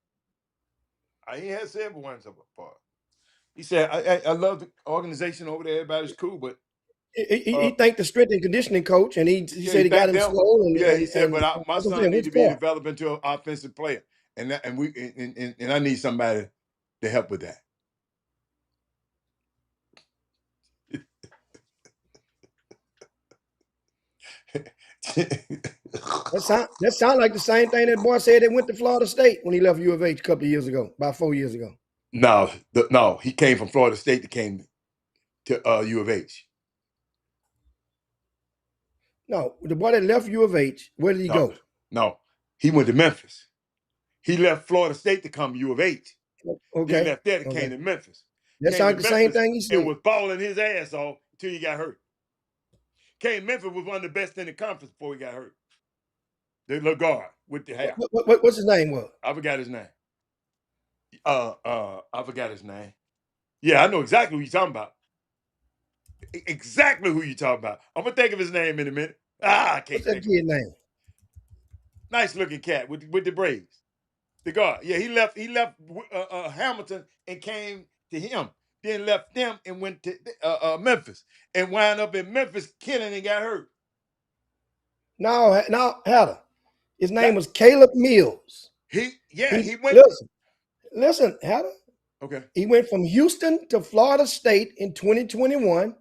He has said one part. He said, I love the organization over there. Everybody's cool, but He thanked the strength and conditioning coach, and he said he got thanked him them. slow. Yeah, he said, And but my that's what I'm son saying. need to Which be part? developed into an offensive player, and I need somebody to help with that. That sound like the same thing that boy said that went to Florida State when he left U of H a couple of years ago, about 4 years ago. No, he came from Florida State that came to U of H. No, the boy that left U of H, where did he go? No, he went to Memphis. He left Florida State to come to U of H. Okay. Then left there and came to Memphis. That sounds like the same thing he said. And was balling his ass off until he got hurt. Came to Memphis was one of the best in the conference before he got hurt. The little guard with the hair. What's his name was? I forgot his name. I forgot his name. Yeah, I know exactly who you're talking about. Exactly who you're talking about. I'm gonna think of his name in a minute. I can't What's that kid's name? Nice looking cat with the braids. The guard. Yeah, he left Hamilton and came to him. Then left them and went to Memphis and wound up in Memphis killing and got hurt. No, Hatter. His name was Caleb Mills. He went. Listen, Hatter. Okay. He went from Houston to Florida State in 2021,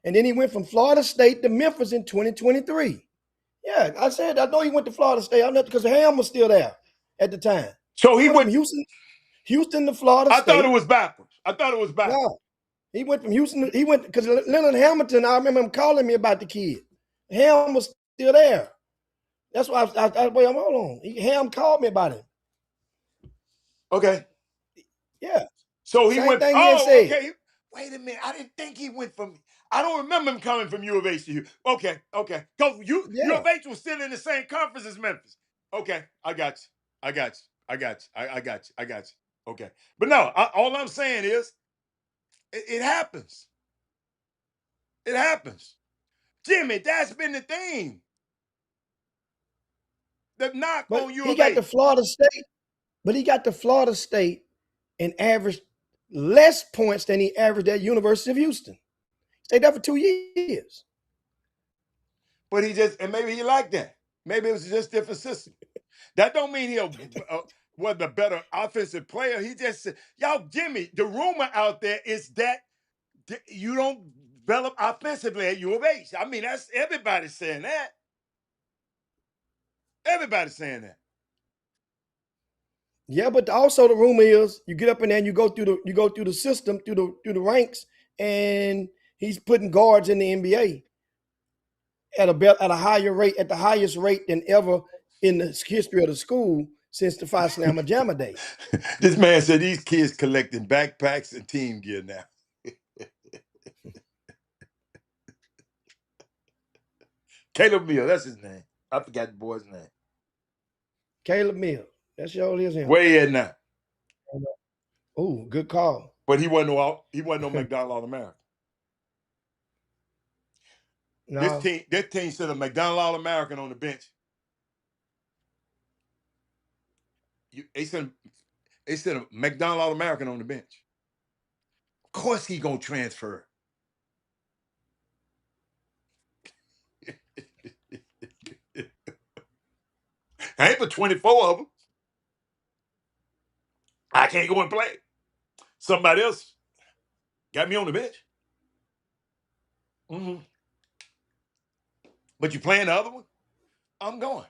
and then he went from Florida State to Memphis in 2023. Yeah, I know he went to Florida State. I know because Ham was still there at the time. So he went from Houston to Florida State. I thought it was backwards. No, he went from Houston. He went because Leonard Hamilton. I remember him calling me about the kid. Ham was still there. That's why wait, hold on. Ham called me about him. Okay. Yeah. So he went. Okay. Wait a minute. I didn't think he went from. I don't remember him coming from U of H to you. Okay. Because U of H was still in the same conference as Memphis. Okay, I got you. Okay, but no. All I'm saying is, it happens. It happens, Jimmy. That's been the thing. The knock on U of H. He got to Florida State, but he got to Florida State and averaged less points than he averaged at University of Houston. Stayed there for 2 years. But and maybe he liked that. Maybe it was just a different system. That don't mean he was a better offensive player. He just said, y'all, Jimmy, the rumor out there is that you don't develop offensively at U of H. I mean, that's everybody's saying that. Everybody's saying that. Yeah, but also the rumor is you get up in there and you go through the system, through the ranks, and he's putting guards in the NBA at a higher rate, at the highest rate than ever in the history of the school since the Phi Slamma Jamma days. This man said these kids collecting backpacks and team gear now. Caleb Mills, that's his name. I forgot the boy's name. Caleb Mills. That sure is him. Where he at now? Oh, good call. But he wasn't no McDonald All-American. No, This team said a McDonald All-American on the bench. They said a McDonald All-American on the bench. Of course he gonna transfer. I ain't for 24 of them. I can't go and play. Somebody else got me on the bench. Mm-hmm. But you playing the other one? I'm going.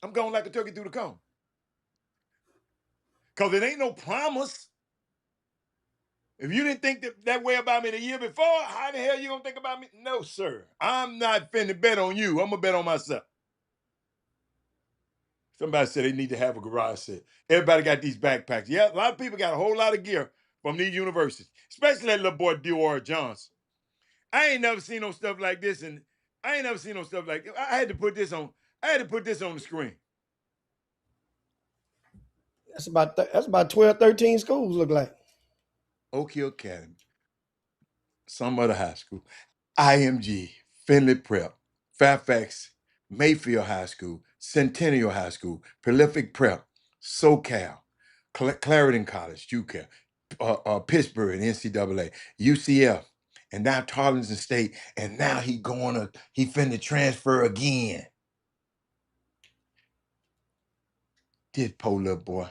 I'm going like a turkey through the cone. Because it ain't no promise. If you didn't think that way about me the year before, how the hell you gonna think about me? No, sir. I'm not finna bet on you. I'm gonna bet on myself. Somebody said they need to have a garage set. Everybody got these backpacks. Yeah, a lot of people got a whole lot of gear from these universities, especially that little boy Dior Johnson. I ain't never seen no stuff like this, and I ain't never seen no stuff like this. I had to put this on the screen. that's about 12, 13 schools look like. Oak Hill Academy, some other high school, IMG, Finley Prep, Fairfax, Mayfield High School, Centennial High School, Prolific Prep, SoCal, Clarendon College, UCal, Pittsburgh, NCAA, UCF, and now Tarleton State, and now he finna transfer again. This poor little boy.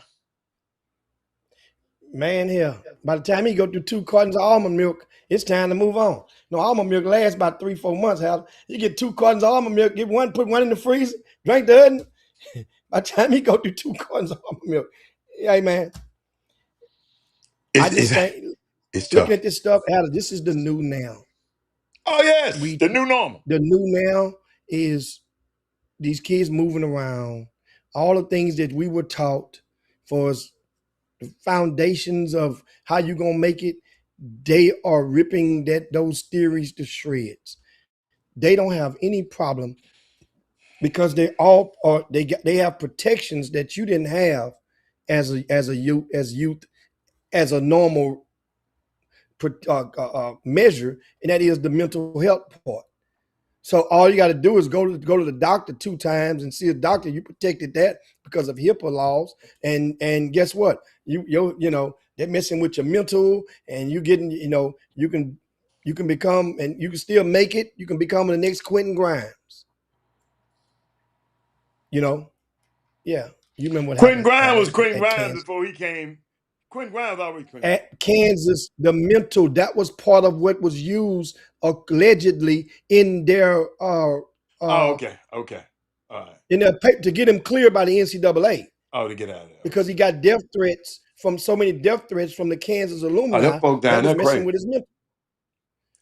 Man, here, by the time he go through 2 cartons of almond milk, it's time to move on. No, almond milk lasts about 3-4 months. Hal, you get 2 cartons of almond milk, get one, put one in the freezer, drink the other. By the time he go through 2 cartons of almond milk, hey man, I just think it's looking tough. at this stuff, Hal, this is the new now. Oh yes, the new normal. The new now is these kids moving around, all the things that we were taught for us, the foundations of how you gonna make it, they are ripping those theories to shreds. They don't have any problem because they have protections that you didn't have as a youth as a normal measure, and that is the mental health part. So all you got to do is go to the doctor 2 times and see a doctor. You protected that because of HIPAA laws, and guess what? They're messing with your mental, and you getting you can become, and you can still make it. You can become the next Quentin Grimes. Yeah. You remember what Quentin happened Grimes was Quentin at Grimes Kansas. before he came. Quentin Grimes always Quentin. At Kansas, the mental, that was part of what was used allegedly in their okay. All right. in their paper to get him cleared by the NCAA. Oh, to get out of there. Because he got death threats from so many death threats from the Kansas alumni them folk down that was there messing crazy. with his mental.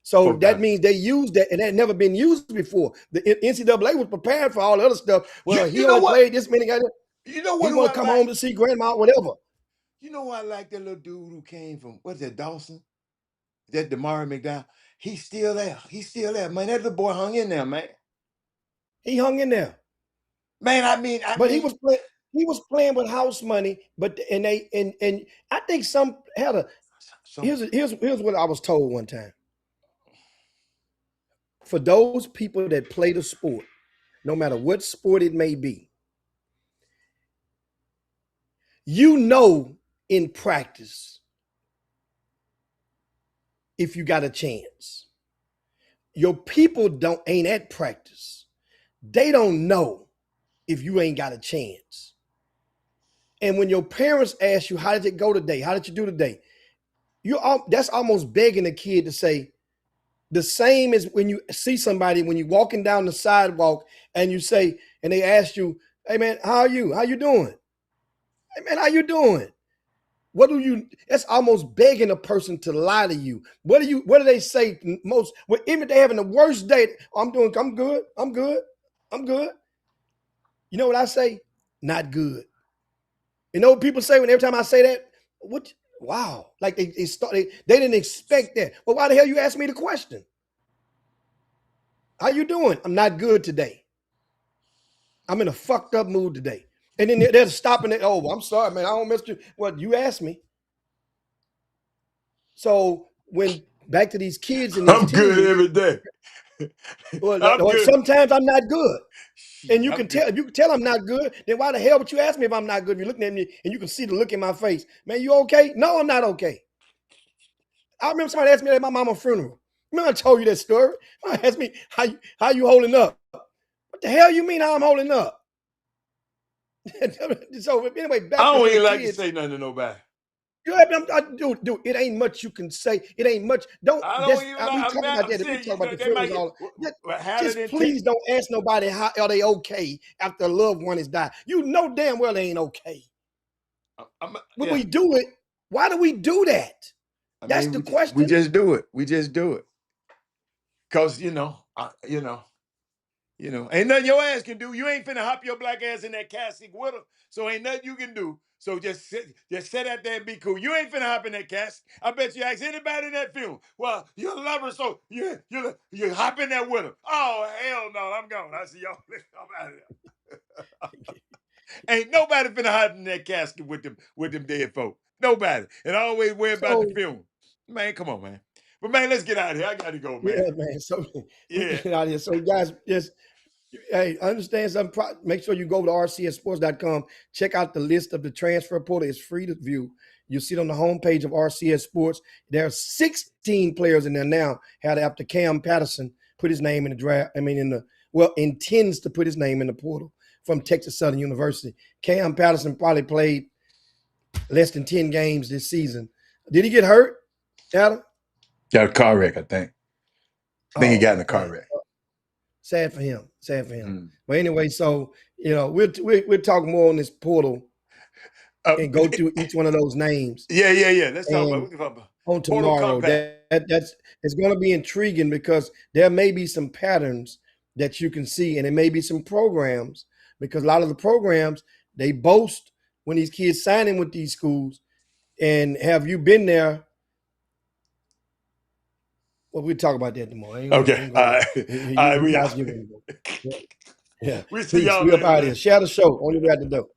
So Folk that down. means they used that, and that had never been used before. The NCAA was prepared for all the other stuff. Well, he only played this many guys. You know what? He want to come home to see grandma, whatever. You know what I like that little dude who came from, what's that, Dawson? That Damari McDowell? He's still there. Man, that little boy hung in there, man. He hung in there. Man, he was playing with house money, but and I think some had a here's what I was told one time. For those people that play the sport, no matter what sport it may be, in practice if you got a chance. Your people ain't at practice. They don't know if you ain't got a chance. And when your parents ask you, how did it go today? How did you do today? That's almost begging a kid to say, the same as when you see somebody, when you're walking down the sidewalk and you say, and they ask you, hey man, how are you? How you doing? Hey man, how you doing? That's almost begging a person to lie to you. What do they say most? Even if they're having the worst day, I'm good. You know what I say? Not good. You know what people say every time I say that? What? Wow. Like they didn't expect that. Well, why the hell you asked me the question? How you doing? I'm not good today. I'm in a fucked up mood today. And then they're stopping it. Oh, I'm sorry, man. I don't mess with you. Well, you asked me. So when back to these kids and these I'm good teams, every day. I'm well, good. sometimes I'm not good. And Shit, you I'm can good. tell, if you can tell I'm not good, then why the hell would you ask me if I'm not good? If you're looking at me and you can see the look in my face. Man, you okay? No, I'm not okay. I remember somebody asked me at my mama's funeral. Remember I told you that story? Somebody asked me, how you holding up? What the hell you mean how I'm holding up? So anyway, I back to don't the even like to kids. say nothing to nobody. Dude, it ain't much you can say. It ain't much. Don't I don't just even like. we I'm talk not. about I'm that. We saying talk about the they might funerals get all. had it Just in please don't ask nobody how are they okay after a loved one has died. You know damn well they ain't okay. When yeah. we do it, why do we do that? I That's mean, the we question. just do it. We just do it. Cause ain't nothing your ass can do. You ain't finna hop your black ass in that casket with her. So ain't nothing you can do. So just sit out there and be cool. You ain't finna hop in that casket. I bet you ask anybody in that film. Well, you love her, so you hop in there with her. Oh hell no, I'm gone. I see y'all. I'm out of there. Ain't nobody finna hop in that casket with them dead folk. Nobody. And I always worry about the So film. Man, come on, man. But man, let's get out of here. I gotta go, yeah, man. man. So we Yeah. can get out of here. So guys, just hey, understand something. Make sure you go to rcsports.com. Check out the list of the transfer portal. It's free to view. You see it on the homepage of RCS Sports. There are 16 players in there now. Had after Cam Patterson put his name in the draft. Intends to put his name in the portal from Texas Southern University. Cam Patterson probably played less than 10 games this season. Did he get hurt, Adam? Got a car wreck, I think. I think he got in a car Man. wreck. Sad for him. Sad for him. Mm. But anyway, so we'll talk more on this portal and go through each one of those names. Yeah. Let's talk about And what we talk about. on Portal tomorrow, Compact. that's it's going to be intriguing because there may be some patterns that you can see, and it may be some programs because a lot of the programs they boast when these kids signing with these schools. And have you been there? Well, we'll talk about that tomorrow. Ain't Okay. gonna go there. All right, You we guys out. get ready to go. Yeah. We see Peace. y'all We up later, out of man. here. Share the show. Only way out the door.